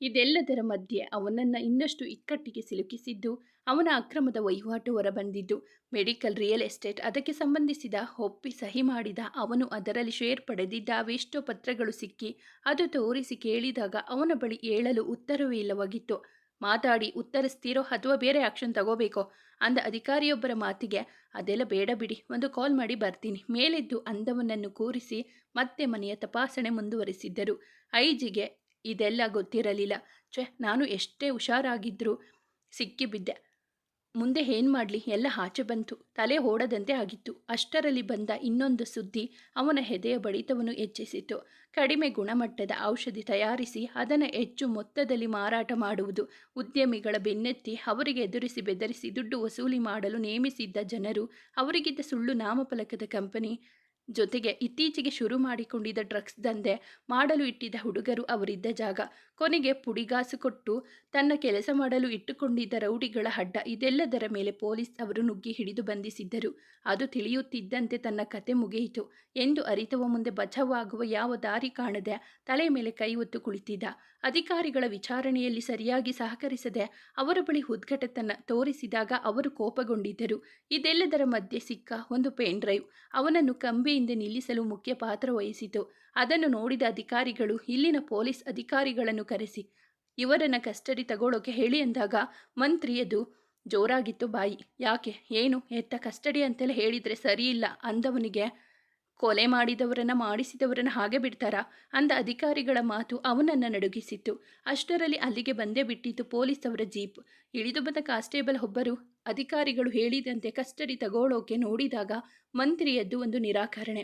ಇದೆಲ್ಲದರ ಮಧ್ಯೆ ಅವನನ್ನು ಇನ್ನಷ್ಟು ಇಕ್ಕಟ್ಟಿಗೆ ಸಿಲುಕಿಸಿದ್ದು ಅವನ ಅಕ್ರಮದ ವಹಿವಾಟು ಹೊರಬಂದಿದ್ದು. ಮೆಡಿಕಲ್, ರಿಯಲ್ ಎಸ್ಟೇಟ್, ಅದಕ್ಕೆ ಸಂಬಂಧಿಸಿದ ಒಪ್ಪಿ ಸಹಿ ಮಾಡಿದ ಅವನು ಅದರಲ್ಲಿ ಶೇರ್ ಪಡೆದಿದ್ದ ಅವೆಷ್ಟೋ ಪತ್ರಗಳು ಸಿಕ್ಕಿ ಅದು ತೋರಿಸಿ ಕೇಳಿದಾಗ ಅವನ ಬಳಿ ಹೇಳಲು ಉತ್ತರವೇ ಇಲ್ಲವಾಗಿತ್ತು. ಮಾತಾಡಿ ಉತ್ತರಿಸ್ತೀರೋ ಅಥವಾ ಬೇರೆ ಆ್ಯಕ್ಷನ್ ತಗೋಬೇಕೋ ಅಂದ ಅಧಿಕಾರಿಯೊಬ್ಬರ ಮಾತಿಗೆ ಅದೆಲ್ಲ ಬೇಡ ಬಿಡಿ, ಒಂದು ಕಾಲ್ ಮಾಡಿ ಬರ್ತೀನಿ ಮೇಲೆದ್ದು ಅಂದವನನ್ನು ಕೂರಿಸಿ ಮತ್ತೆ ಮನೆಯ ತಪಾಸಣೆ ಮುಂದುವರಿಸಿದ್ದರು. ಐಜಿಗೆ ಇದೆಲ್ಲ ಗೊತ್ತಿರಲಿಲ್ಲ. ನಾನು ಎಷ್ಟೇ ಹುಷಾರಾಗಿದ್ದರೂ ಸಿಕ್ಕಿಬಿದ್ದೆ. ಮುಂದೆ ಏನು ಮಾಡಲಿ, ಎಲ್ಲ ಆಚೆ ಬಂತು. ತಲೆ ಓಡದಂತೆ ಆಗಿತ್ತು. ಅಷ್ಟರಲ್ಲಿ ಬಂದ ಇನ್ನೊಂದು ಸುದ್ದಿ ಅವನ ಎದೆಯ ಬಡಿತವನ್ನು ಹೆಚ್ಚಿಸಿತು. ಕಡಿಮೆ ಗುಣಮಟ್ಟದ ಔಷಧಿ ತಯಾರಿಸಿ ಅದನ್ನು ಹೆಚ್ಚು ಮೊತ್ತದಲ್ಲಿ ಮಾರಾಟ ಮಾಡುವುದು. ಉದ್ಯಮಿಗಳ ಬೆನ್ನತ್ತಿ ಅವರಿಗೆ ಎದುರಿಸಿ ಬೆದರಿಸಿ ದುಡ್ಡು ವಸೂಲಿ ಮಾಡಲು ನೇಮಿಸಿದ್ದ ಜನರು, ಅವರಿಗಿದ್ದ ಸುಳ್ಳು ನಾಮಫಲಕದ ಕಂಪನಿ, ಜೊತೆಗೆ ಇತ್ತೀಚೆಗೆ ಶುರು ಮಾಡಿಕೊಂಡಿದ್ದ ಡ್ರಗ್ಸ್ ದಂಧೆ ಮಾಡಲು ಇಟ್ಟಿದ್ದ ಹುಡುಗರು ಅವರಿದ್ದ ಜಾಗ, ಕೊನೆಗೆ ಪುಡಿಗಾಸು ಕೊಟ್ಟು ತನ್ನ ಕೆಲಸ ಮಾಡಲು ಇಟ್ಟುಕೊಂಡಿದ್ದ ರೌಡಿಗಳ ಅಡ್ಡ, ಇದೆಲ್ಲದರ ಮೇಲೆ ಪೊಲೀಸ್ ಅವರು ನುಗ್ಗಿ ಹಿಡಿದು ಬಂಧಿಸಿದ್ದರು. ಅದು ತಿಳಿಯುತ್ತಿದ್ದಂತೆ ತನ್ನ ಕತೆ ಮುಗಿಯಿತು ಎಂದು ಅರಿತವ ಮುಂದೆ ಬಚಾವಾಗುವ ಯಾವ ದಾರಿ ಕಾಣದೆ ತಲೆಯ ಮೇಲೆ ಕೈ ಹೊತ್ತು ಕುಳಿತಿದ್ದ. ಅಧಿಕಾರಿಗಳ ವಿಚಾರಣೆಯಲ್ಲಿ ಸರಿಯಾಗಿ ಸಹಕರಿಸದೆ ಅವರ ಬಳಿ ಉದ್ಘಟತನ ತೋರಿಸಿದಾಗ ಅವರು ಕೋಪಗೊಂಡಿದ್ದರು. ಇದೆಲ್ಲದರ ಮಧ್ಯೆ ಸಿಕ್ಕ ಒಂದು ಪೆನ್ ಡ್ರೈವ್ ಅವನನ್ನು ಕಂಬಿಯಿಂದ ನಿಲ್ಲಿಸಲು ಮುಖ್ಯ ಪಾತ್ರ ವಹಿಸಿತು. ಅದನ್ನು ನೋಡಿದ ಅಧಿಕಾರಿಗಳು ಇಲ್ಲಿನ ಪೊಲೀಸ್ ಅಧಿಕಾರಿಗಳನ್ನು ಕರೆಸಿ ಇವರನ್ನು ಕಸ್ಟಡಿ ತಗೊಳ್ಳೋಕೆ ಹೇಳಿ ಅಂದಾಗ ಮಂತ್ರಿಯದು ಜೋರಾಗಿತ್ತು ಬಾಯಿ. ಯಾಕೆ, ಏನು, ಎತ್ತ ಕಸ್ಟಡಿ ಅಂತೆಲ್ಲ ಹೇಳಿದರೆ ಸರಿಯಿಲ್ಲ ಅಂದವನಿಗೆ ಕೊಲೆ ಮಾಡಿಸಿದವರನ್ನು ಹಾಗೆ ಬಿಡ್ತಾರಾ ಅಂದ ಅಧಿಕಾರಿಗಳ ಮಾತು ಅವನನ್ನು ನಡುಗಿಸಿತ್ತು. ಅಷ್ಟರಲ್ಲಿ ಅಲ್ಲಿಗೆ ಬಂದೇ ಬಿಟ್ಟಿತ್ತು ಪೊಲೀಸ್ ಅವರ ಜೀಪ್. ಇಳಿದು ಬಂದ ಕಾನ್ಸ್ಟೇಬಲ್ ಒಬ್ಬರು ಅಧಿಕಾರಿಗಳು ಹೇಳಿದಂತೆ ಕಸ್ಟಡಿ ತಗೊಳ್ಳೋಕೆ ನೋಡಿದಾಗ ಮಂತ್ರಿಯದ್ದು ಒಂದು ನಿರಾಕರಣೆ.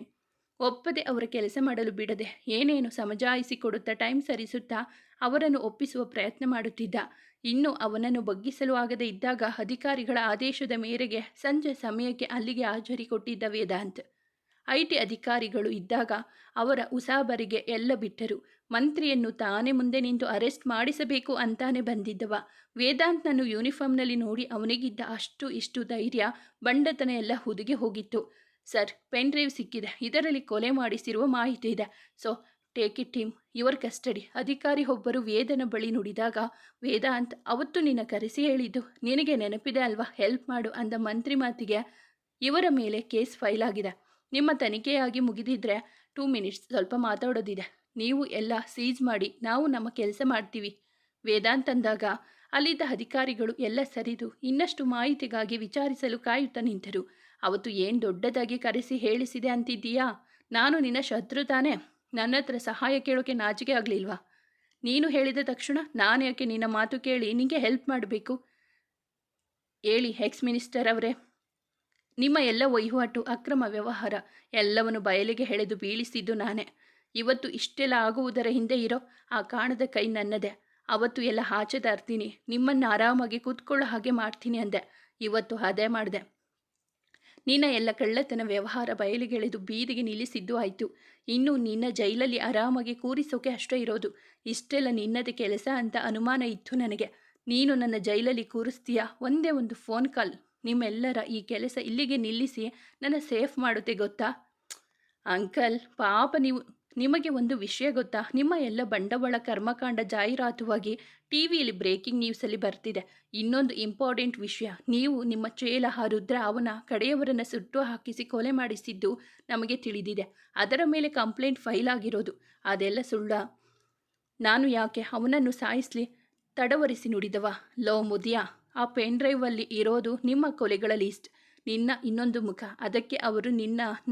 ಒಪ್ಪದೆ ಅವರ ಕೆಲಸ ಮಾಡಲು ಬಿಡದೆ ಏನೇನು ಸಮಜಾಯಿಸಿಕೊಡುತ್ತಾ ಟೈಮ್ ಸರಿಸುತ್ತಾ ಅವರನ್ನು ಒಪ್ಪಿಸುವ ಪ್ರಯತ್ನ ಮಾಡುತ್ತಿದ್ದ. ಇನ್ನು ಅವನನ್ನು ಬಗ್ಗಿಸಲು ಆಗದೆ ಇದ್ದಾಗ ಅಧಿಕಾರಿಗಳ ಆದೇಶದ ಮೇರೆಗೆ ಸಂಜೆ ಸಮಯಕ್ಕೆ ಅಲ್ಲಿಗೆ ಹಾಜರಿ ಕೊಟ್ಟಿದ್ದ ವೇದಾಂತ್. IT ಅಧಿಕಾರಿಗಳು ಇದ್ದಾಗ ಅವರ ಉಸಾಬರಿಗೆ ಎಲ್ಲ ಬಿಟ್ಟರು. ಮಂತ್ರಿಯನ್ನು ತಾನೇ ಮುಂದೆ ನಿಂತು ಅರೆಸ್ಟ್ ಮಾಡಿಸಬೇಕು ಅಂತಾನೆ ಬಂದಿದ್ದವ. ವೇದಾಂತ್ನನ್ನು ಯೂನಿಫಾರ್ಮ್ನಲ್ಲಿ ನೋಡಿ ಅವನಿಗಿದ್ದ ಅಷ್ಟು ಇಷ್ಟು ಧೈರ್ಯ, ಬಂಡತನ ಎಲ್ಲ ಹುದುಗಿ ಹೋಗಿತ್ತು. ಸರ್, ಪೆನ್ ಡ್ರೈವ್ ಸಿಕ್ಕಿದೆ, ಇದರಲ್ಲಿ ಕೊಲೆ ಮಾಡಿಸಿರುವ ಮಾಹಿತಿ ಇದೆ. So take it team your custody. ಅಧಿಕಾರಿ ಒಬ್ಬರು ವೇದನ ಬಳಿ ನುಡಿದಾಗ, ವೇದಾಂತ್, ಅವತ್ತು ನಿನ್ನ ಕರೆಸಿ ಹೇಳಿದ್ದು ನಿನಗೆ ನೆನಪಿದೆ ಅಲ್ವಾ, ಹೆಲ್ಪ್ ಮಾಡು ಅಂದ ಮಂತ್ರಿ ಮಾತಿಗೆ ಇವರ ಮೇಲೆ ಕೇಸ್ ಫೈಲ್ ಆಗಿದೆ. ನಿಮ್ಮ ತನಿಖೆಯಾಗಿ ಮುಗಿದಿದ್ರೆ 2 ಮಿನಿಟ್ಸ್ ಸ್ವಲ್ಪ ಮಾತಾಡೋದಿದೆ. ನೀವು ಎಲ್ಲ ಸೀಜ್ ಮಾಡಿ, ನಾವು ನಮ್ಮ ಕೆಲಸ ಮಾಡ್ತೀವಿ. ವೇದಾಂತ್ ಅಂದಾಗ ಅಲ್ಲಿದ್ದ ಅಧಿಕಾರಿಗಳು ಎಲ್ಲ ಸರಿದು ಇನ್ನಷ್ಟು ಮಾಹಿತಿಗಾಗಿ ವಿಚಾರಿಸಲು ಕಾಯುತ್ತಾ ನಿಂತರು. ಅವತ್ತು ಏನು ದೊಡ್ಡದಾಗಿ ಕರೆಸಿ ಹೇಳಿಸಿದೆ ಅಂತಿದ್ದೀಯಾ? ನಾನು ನಿನ್ನ ಶತ್ರು ತಾನೇ? ನನ್ನ ಹತ್ರ ಸಹಾಯ ಕೇಳೋಕೆ ನಾಚಿಕೆ ಆಗಲಿಲ್ವಾ? ನೀನು ಹೇಳಿದ ತಕ್ಷಣ ನಾನು ಯಾಕೆ ನಿನ್ನ ಮಾತು ಕೇಳಿ ನಿನಗೆ ಹೆಲ್ಪ್ ಮಾಡಬೇಕು? ಹೇಳಿ ಎಕ್ಸ್ ಮಿನಿಸ್ಟರ್ ಅವರೇ, ನಿಮ್ಮ ಎಲ್ಲ ವಹಿವಾಟು, ಅಕ್ರಮ ವ್ಯವಹಾರ ಎಲ್ಲವನ್ನು ಬಯಲಿಗೆ ಎಳೆದು ಬೀಳಿಸಿದ್ದು ನಾನೇ. ಇವತ್ತು ಇಷ್ಟೆಲ್ಲ ಆಗುವುದರ ಹಿಂದೆ ಇರೋ ಆ ಕಾಣದ ಕೈ ನನ್ನದೇ. ಅವತ್ತು ಎಲ್ಲ ಆಚೆ ತರ್ತೀನಿ, ನಿಮ್ಮನ್ನು ಆರಾಮಾಗಿ ಕೂತ್ಕೊಳ್ಳೋ ಹಾಗೆ ಮಾಡ್ತೀನಿ ಅಂದೆ. ಇವತ್ತು ಅದೇ ಮಾಡಿದೆ. ನಿನ್ನ ಎಲ್ಲ ಕಳ್ಳತನ ವ್ಯವಹಾರ ಬಯಲಿಗೆಳೆದು ಬೀದಿಗೆ ನಿಲ್ಲಿಸಿದ್ದು ಆಯಿತು. ಇನ್ನು ನಿನ್ನ ಜೈಲಲ್ಲಿ ಆರಾಮಾಗಿ ಕೂರಿಸೋಕೆ ಅಷ್ಟೇ ಇರೋದು. ಇಷ್ಟೆಲ್ಲ ನಿನ್ನದೇ ಕೆಲಸ ಅಂತ ಅನುಮಾನ ಇತ್ತು ನನಗೆ. ನೀನು ನನ್ನ ಜೈಲಲ್ಲಿ ಕೂರಿಸ್ತೀಯಾ? ಒಂದೇ ಒಂದು ಫೋನ್ ಕಾಲ್ ನಿಮ್ಮೆಲ್ಲರ ಈ ಕೆಲಸ ಇಲ್ಲಿಗೆ ನಿಲ್ಲಿಸಿ ನನ್ನ ಸೇಫ್ ಮಾಡುತ್ತೆ ಗೊತ್ತಾ? ಅಂಕಲ್ ಪಾಪ, ನಿಮಗೆ ಒಂದು ವಿಷಯ ಗೊತ್ತಾ? ನಿಮ್ಮ ಎಲ್ಲ ಬಂಡವಾಳ ಕರ್ಮಕಾಂಡ ಜಾಹೀರಾತುವಾಗಿ ಟಿವಿಯಲ್ಲಿ ಬ್ರೇಕಿಂಗ್ ನ್ಯೂಸಲ್ಲಿ ಬರ್ತಿದೆ. ಇನ್ನೊಂದು ಇಂಪಾರ್ಟೆಂಟ್ ವಿಷಯ, ನೀವು ನಿಮ್ಮ ಚೇಲ ರುದ್ರ ಅವನ ಕಡೆಯವರನ್ನು ಸುಟ್ಟು ಹಾಕಿಸಿ ಕೊಲೆ ಮಾಡಿಸಿದ್ದು ನಮಗೆ ತಿಳಿದಿದೆ. ಅದರ ಮೇಲೆ ಕಂಪ್ಲೇಂಟ್ ಫೈಲ್ ಆಗಿರೋದು. ಅದೆಲ್ಲ ಸುಳ್ಳ? ನಾನು ಯಾಕೆ ಅವನನ್ನು ಸಾಯಿಸಲಿ ತಡವರಿಸಿ ನುಡಿದವ. ಲೋ ಮುದಿಯಾ, ಆ ಪೆನ್ ಡ್ರೈವಲ್ಲಿ ಇರೋದು ನಿಮ್ಮ ಕೊಲೆಗಳ ಲೀಸ್ಟ್, ನಿನ್ನ ಇನ್ನೊಂದು ಮುಖ. ಅದಕ್ಕೆ ಅವರು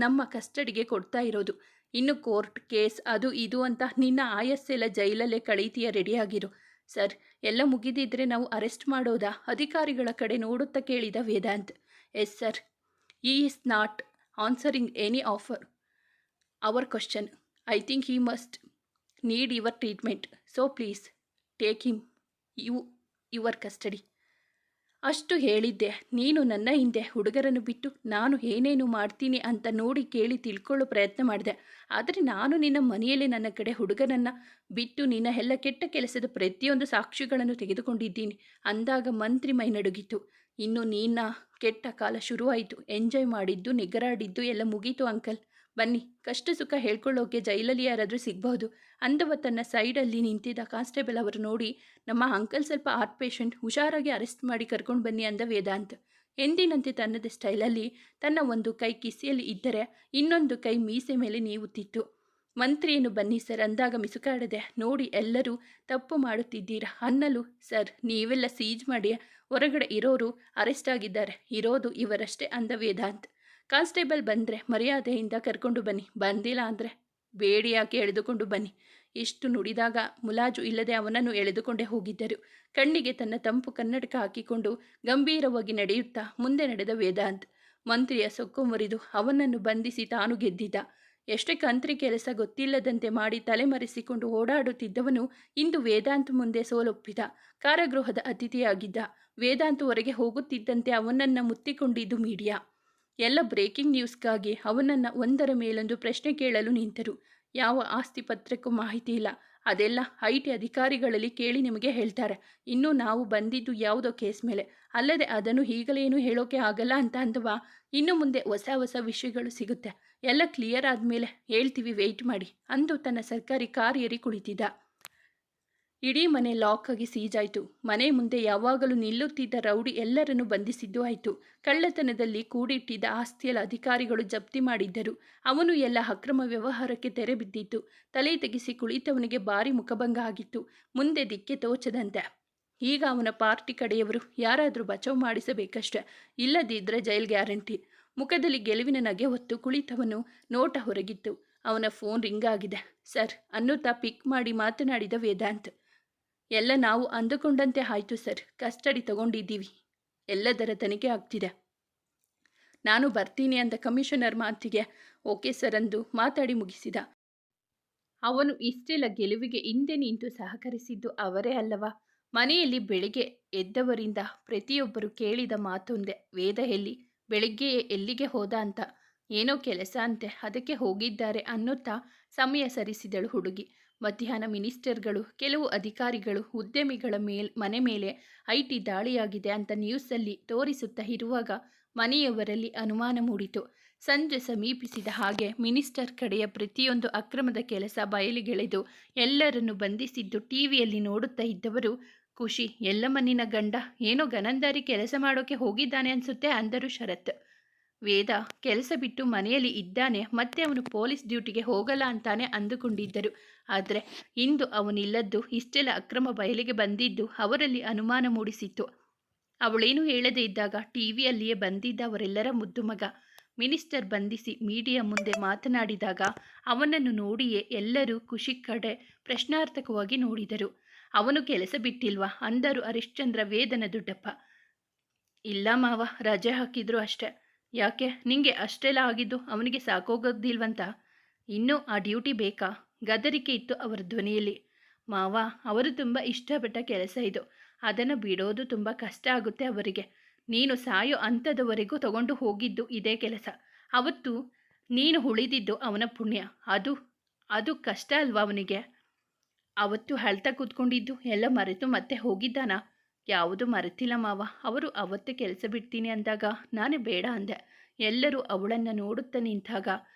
ನಮ್ಮ ಕಸ್ಟಡಿಗೆ ಕೊಡ್ತಾ ಇರೋದು. ಇನ್ನು ಕೋರ್ಟ್ ಕೇಸ್ ಅದು ಇದು ಅಂತ ನಿನ್ನ ಆಯಸ್ಸೆಲ್ಲ ಜೈಲಲ್ಲೇ ಕಳೀತೀಯ, ರೆಡಿಯಾಗಿರು. ಸರ್, ಎಲ್ಲ ಮುಗಿದಿದ್ರೆ ನಾವು ಅರೆಸ್ಟ್ ಮಾಡೋದಾ? ಅಧಿಕಾರಿಗಳ ಕಡೆ ನೋಡುತ್ತಾ ಕೇಳಿದ ವೇದಾಂತ್. ಎಸ್ ಸರ್, ಈ is not answering any of our question. I think he must need your treatment. So please take him your custody. ಅಷ್ಟು ಹೇಳಿದ್ದೆ. ನೀನು ನನ್ನ ಹಿಂದೆ ಹುಡುಗರನ್ನು ಬಿಟ್ಟು ನಾನು ಏನೇನು ಮಾಡ್ತೀನಿ ಅಂತ ನೋಡಿ ಕೇಳಿ ತಿಳ್ಕೊಳ್ಳೋ ಪ್ರಯತ್ನ ಮಾಡಿದೆ. ಆದರೆ ನಾನು ನಿನ್ನ ಮನೆಯಲ್ಲೇ ನನ್ನ ಕಡೆ ಹುಡುಗನನ್ನು ಬಿಟ್ಟು ನಿನ್ನ ಎಲ್ಲ ಕೆಟ್ಟ ಕೆಲಸದ ಪ್ರತಿಯೊಂದು ಸಾಕ್ಷಿಗಳನ್ನು ತೆಗೆದುಕೊಂಡಿದ್ದೀನಿ ಅಂದಾಗ ಮಂತ್ರಿ ಮೈ ನಡುಗಿತು. ಇನ್ನು ನಿನ್ನ ಕೆಟ್ಟ ಕಾಲ ಶುರುವಾಯಿತು. ಎಂಜಾಯ್ ಮಾಡಿದ್ದು, ನಿಗರಾಡಿದ್ದು ಎಲ್ಲ ಮುಗೀತು ಅಂಕಲ್. ಬನ್ನಿ, ಕಷ್ಟ ಸುಖ ಹೇಳ್ಕೊಳ್ಳೋಕೆ ಜೈಲಲ್ಲಿ ಯಾರಾದರೂ ಸಿಗಬಹುದು ಅಂದವ ತನ್ನ ಸೈಡಲ್ಲಿ ನಿಂತಿದ್ದ ಕಾನ್ಸ್ಟೇಬಲ್ ಅವರು ನೋಡಿ, ನಮ್ಮ ಅಂಕಲ್ ಸ್ವಲ್ಪ ಹಾರ್ಟ್ ಪೇಷಂಟ್, ಹುಷಾರಾಗಿ ಅರೆಸ್ಟ್ ಮಾಡಿ ಕರ್ಕೊಂಡು ಬನ್ನಿ ಅಂದ ವೇದಾಂತ್. ಎಂದಿನಂತೆ ತನ್ನದೇ ಸ್ಟೈಲಲ್ಲಿ ತನ್ನ ಒಂದು ಕೈ ಕಿಸೆಯಲ್ಲಿ ಇದ್ದರೆ ಇನ್ನೊಂದು ಕೈ ಮೀಸೆ ಮೇಲೆ ನೀವುತ್ತಿತ್ತು. ಮಂತ್ರಿಯನ್ನು ಬನ್ನಿ ಸರ್ ಅಂದಾಗ ಮಿಸುಕಾಡದೆ ನೋಡಿ, ಎಲ್ಲರೂ ತಪ್ಪು ಮಾಡುತ್ತಿದ್ದೀರಾ ಅನ್ನಲು, ಸರ್ ನೀವೆಲ್ಲ ಸೀಜ್ ಮಾಡಿ ಹೊರಗಡೆ ಇರೋರು ಅರೆಸ್ಟ್ ಆಗಿದ್ದಾರೆ, ಇರೋದು ಇವರಷ್ಟೇ ಅಂದ ವೇದಾಂತ್. ಕಾನ್ಸ್ಟೇಬಲ್ ಬಂದರೆ ಮರ್ಯಾದೆಯಿಂದ ಕರ್ಕೊಂಡು ಬನ್ನಿ, ಬಂದಿಲ್ಲ ಅಂದರೆ ಬೇಡಿ ಯಾಕೆ ಎಳೆದುಕೊಂಡು ಬನ್ನಿ. ಇಷ್ಟು ನುಡಿದಾಗ ಮುಲಾಜು ಇಲ್ಲದೆ ಅವನನ್ನು ಎಳೆದುಕೊಂಡೇ ಹೋಗಿದ್ದರು. ಕಣ್ಣಿಗೆ ತನ್ನ ತಂಪು ಕನ್ನಡಕ ಹಾಕಿಕೊಂಡು ಗಂಭೀರವಾಗಿ ನಡೆಯುತ್ತಾ ಮುಂದೆ ನಡೆದ ವೇದಾಂತ್. ಮಂತ್ರಿಯ ಸೊಕ್ಕು ಮುರಿದು ಅವನನ್ನು ಬಂಧಿಸಿ ತಾನು ಗೆದ್ದಿದ್ದ. ಎಷ್ಟೇ ಕಂತ್ರಿ ಕೆಲಸ ಗೊತ್ತಿಲ್ಲದಂತೆ ಮಾಡಿ ತಲೆಮರೆಸಿಕೊಂಡು ಓಡಾಡುತ್ತಿದ್ದವನು ಇಂದು ವೇದಾಂತ್ ಮುಂದೆ ಸೋಲೊಪ್ಪಿದ. ಕಾರಾಗೃಹದ ಅತಿಥಿಯಾಗಿದ್ದ ವೇದಾಂತ್ ಹೊರಗೆ ಹೋಗುತ್ತಿದ್ದಂತೆ ಅವನನ್ನು ಮುತ್ತಿಕೊಂಡಿದ್ದು ಮೀಡಿಯಾ. ಎಲ್ಲ ಬ್ರೇಕಿಂಗ್ ನ್ಯೂಸ್ಗಾಗಿ ಅವನನ್ನು ಒಂದರ ಮೇಲೊಂದು ಪ್ರಶ್ನೆ ಕೇಳಲು ನಿಂತರು. ಯಾವ ಆಸ್ತಿ ಪತ್ರಕ್ಕೂ ಮಾಹಿತಿ ಇಲ್ಲ, ಅದೆಲ್ಲ IT ಅಧಿಕಾರಿಗಳಲ್ಲಿ ಕೇಳಿ ನಿಮಗೆ ಹೇಳ್ತಾರೆ. ಇನ್ನು ನಾವು ಬಂದಿದ್ದು ಯಾವುದೋ ಕೇಸ್ ಮೇಲೆ, ಅಲ್ಲದೆ ಅದನ್ನು ಈಗಲೇನು ಹೇಳೋಕೆ ಆಗಲ್ಲ ಅಂತ ಅಂದವ. ಇನ್ನು ಮುಂದೆ ಹೊಸ ಹೊಸ ವಿಷಯಗಳು ಸಿಗುತ್ತೆ, ಎಲ್ಲ ಕ್ಲಿಯರ್ ಆದಮೇಲೆ ಹೇಳ್ತೀವಿ, ವೆಯ್ಟ್ ಮಾಡಿ ಅಂದು ತನ್ನ ಸರ್ಕಾರಿ ಕಾರ್ ಏರಿ ಕುಳಿತಿದ್ದ. ಇಡೀ ಮನೆ ಲಾಕ್ ಆಗಿ ಸೀಜಾಯಿತು. ಮನೆ ಮುಂದೆ ಯಾವಾಗಲೂ ನಿಲ್ಲುತ್ತಿದ್ದ ರೌಡಿ ಎಲ್ಲರನ್ನೂ ಬಂಧಿಸಿದ್ದು ಆಯಿತು. ಕಳ್ಳತನದಲ್ಲಿ ಕೂಡಿಟ್ಟಿದ್ದ ಆಸ್ತಿಯಲ್ಲ ಅಧಿಕಾರಿಗಳು ಜಪ್ತಿ ಮಾಡಿದ್ದರು. ಅವನು ಎಲ್ಲ ಅಕ್ರಮ ವ್ಯವಹಾರಕ್ಕೆ ತೆರೆ ಬಿದ್ದಿತ್ತು. ತಲೆ ತೆಗೆಸಿ ಕುಳಿತವನಿಗೆ ಭಾರಿ ಮುಖಭಂಗ ಆಗಿತ್ತು. ಮುಂದೆ ದಿಕ್ಕೆ ತೋಚದಂತೆ. ಈಗ ಅವನ ಪಾರ್ಟಿ ಕಡೆಯವರು ಯಾರಾದರೂ ಬಚಾವ್ ಮಾಡಿಸಬೇಕಷ್ಟೆ, ಇಲ್ಲದಿದ್ದರೆ ಜೈಲ್ ಗ್ಯಾರಂಟಿ. ಮುಖದಲ್ಲಿ ಗೆಲುವಿನ ನಗೆ ಹೊತ್ತು ಕುಳಿತವನು ನೋಟ ಹೊರಗಿತ್ತು. ಅವನ ಫೋನ್ ರಿಂಗ್ ಆಗಿದೆ. ಸರ್ ಅನ್ನುತ್ತಾ ಪಿಕ್ ಮಾಡಿ ಮಾತನಾಡಿದ ವೇದಾಂತ್. ಎಲ್ಲ ನಾವು ಅಂದುಕೊಂಡಂತೆ ಆಯಿತು ಸರ್, ಕಸ್ಟಡಿ ತಗೊಂಡಿದ್ದೀವಿ, ಎಲ್ಲದರ ತನಿಖೆ ಆಗ್ತಿದೆ. ನಾನು ಬರ್ತೀನಿ ಅಂದ ಕಮಿಷನರ್ ಮಾತಿಗೆ ಓಕೆ ಸರ್ ಅಂದು ಮಾತಾಡಿ ಮುಗಿಸಿದ. ಅವನು ಇಷ್ಟೆಲ್ಲ ಗೆಲುವಿಗೆ ಹಿಂದೆ ನಿಂತು ಸಹಕರಿಸಿದ್ದು ಅವರೇ ಅಲ್ಲವಾ? ಮನೆಯಲ್ಲಿ ಬೆಳಿಗ್ಗೆ ಎದ್ದವರಿಂದ ಪ್ರತಿಯೊಬ್ಬರು ಕೇಳಿದ ಮಾತೊಂದೇ, ವೇದ ಎಲ್ಲಿ, ಬೆಳಿಗ್ಗೆಯೇ ಎಲ್ಲಿಗೆ ಹೋದ ಅಂತ. ಏನೋ ಕೆಲಸ ಅಂತೆ, ಅದಕ್ಕೆ ಹೋಗಿದ್ದಾರೆ ಅನ್ನುತ್ತಾ ಸಮಯ ಸರಿಸಿದಳು ಹುಡುಗಿ. ಮಧ್ಯಾಹ್ನ ಮಿನಿಸ್ಟರ್ಗಳು, ಕೆಲವು ಅಧಿಕಾರಿಗಳು, ಉದ್ಯಮಿಗಳ ಮನೆ ಮೇಲೆ IT ದಾಳಿಯಾಗಿದೆ ಅಂತ ನ್ಯೂಸಲ್ಲಿ ತೋರಿಸುತ್ತಾ ಇರುವಾಗ ಮನೆಯವರಲ್ಲಿ ಅನುಮಾನ ಮೂಡಿತು. ಸಂಜೆ ಸಮೀಪಿಸಿದ ಹಾಗೆ ಮಿನಿಸ್ಟರ್ ಕಡೆಯ ಪ್ರತಿಯೊಂದು ಅಕ್ರಮದ ಕೆಲಸ ಬಯಲಿಗೆಳೆದು ಎಲ್ಲರನ್ನು ಬಂಧಿಸಿದ್ದು ಟಿವಿಯಲ್ಲಿ ನೋಡುತ್ತಾ ಇದ್ದವರು, ಖುಷಿ ಎಲ್ಲಮ್ಮನಿನ ಗಂಡ ಏನೋ ಗನಂದಾರಿ ಕೆಲಸ ಮಾಡೋಕೆ ಹೋಗಿದ್ದಾನೆ ಅನ್ಸುತ್ತೆ ಅಂದರು ಶರತ್. ವೇದ ಕೆಲಸ ಬಿಟ್ಟು ಮನೆಯಲ್ಲಿ ಇದ್ದಾನೆ, ಮತ್ತೆ ಅವನು ಪೊಲೀಸ್ ಡ್ಯೂಟಿಗೆ ಹೋಗಲ್ಲ ಅಂತಾನೆ ಅಂದುಕೊಂಡಿದ್ದರು. ಆದರೆ ಇಂದು ಅವನಿಲ್ಲದ್ದು, ಇಷ್ಟೆಲ್ಲ ಅಕ್ರಮ ಬಯಲಿಗೆ ಬಂದಿದ್ದು ಅವರಲ್ಲಿ ಅನುಮಾನ ಮೂಡಿಸಿತ್ತು. ಅವಳೇನು ಹೇಳದೇ ಇದ್ದಾಗ ಟಿವಿಯಲ್ಲಿಯೇ ಬಂದಿದ್ದ ಅವರೆಲ್ಲರ ಮುದ್ದು ಮಗ ಮಿನಿಸ್ಟರ್ ಬಂಧಿಸಿ ಮೀಡಿಯಾ ಮುಂದೆ ಮಾತನಾಡಿದಾಗ ಅವನನ್ನು ನೋಡಿಯೇ ಎಲ್ಲರೂ ಖುಷಿ ಕಡೆ ಪ್ರಶ್ನಾರ್ಥಕವಾಗಿ ನೋಡಿದರು. ಅವನು ಕೆಲಸ ಬಿಟ್ಟಿಲ್ವಾ ಅಂದರು ಹರಿಶ್ಚಂದ್ರ ವೇದನ ದೊಡ್ಡಪ್ಪ. ಇಲ್ಲ ಮಾವ, ರಜೆ ಹಾಕಿದ್ರು ಅಷ್ಟೆ. ಯಾಕೆ, ನಿಂಗೆ ಅಷ್ಟೆಲ್ಲ ಆಗಿದ್ದು ಅವನಿಗೆ ಸಾಕೋಗೋದಿಲ್ವಂತ? ಇನ್ನೂ ಆ ಡ್ಯೂಟಿ ಬೇಕಾ? ಗದರಿಕೆ ಇತ್ತು ಅವರ ಧ್ವನಿಯಲ್ಲಿ. ಮಾವ, ಅವರು ತುಂಬ ಇಷ್ಟಪಟ್ಟ ಕೆಲಸ ಇದು, ಅದನ್ನು ಬಿಡೋದು ತುಂಬ ಕಷ್ಟ ಆಗುತ್ತೆ ಅವರಿಗೆ. ನೀನು ಸಾಯೋ ಅಂಥದವರೆಗೂ ತಗೊಂಡು ಹೋಗಿದ್ದು ಇದೇ ಕೆಲಸ. ಅವತ್ತು ನೀನು ಉಳಿದಿದ್ದು ಅವನ ಪುಣ್ಯ. ಅದು ಕಷ್ಟ ಅಲ್ವಾ ಅವನಿಗೆ? ಅವತ್ತು ಅಳ್ತಾ ಕೂತ್ಕೊಂಡಿದ್ದು ಎಲ್ಲ ಮರೆತು ಮತ್ತೆ ಹೋಗಿದ್ದಾನ? ಯಾವುದು ಮರೆತಿಲ್ಲ ಮಾವ. ಅವರು ಅವತ್ತೇ ಕೆಲಸ ಬಿಡ್ತೀನಿ ಅಂದಾಗ ನಾನೇ ಬೇಡ ಅಂದೆ. ಎಲ್ಲರೂ ಅವಳನ್ನು ನೋಡುತ್ತಾ ನಿಂತಾಗ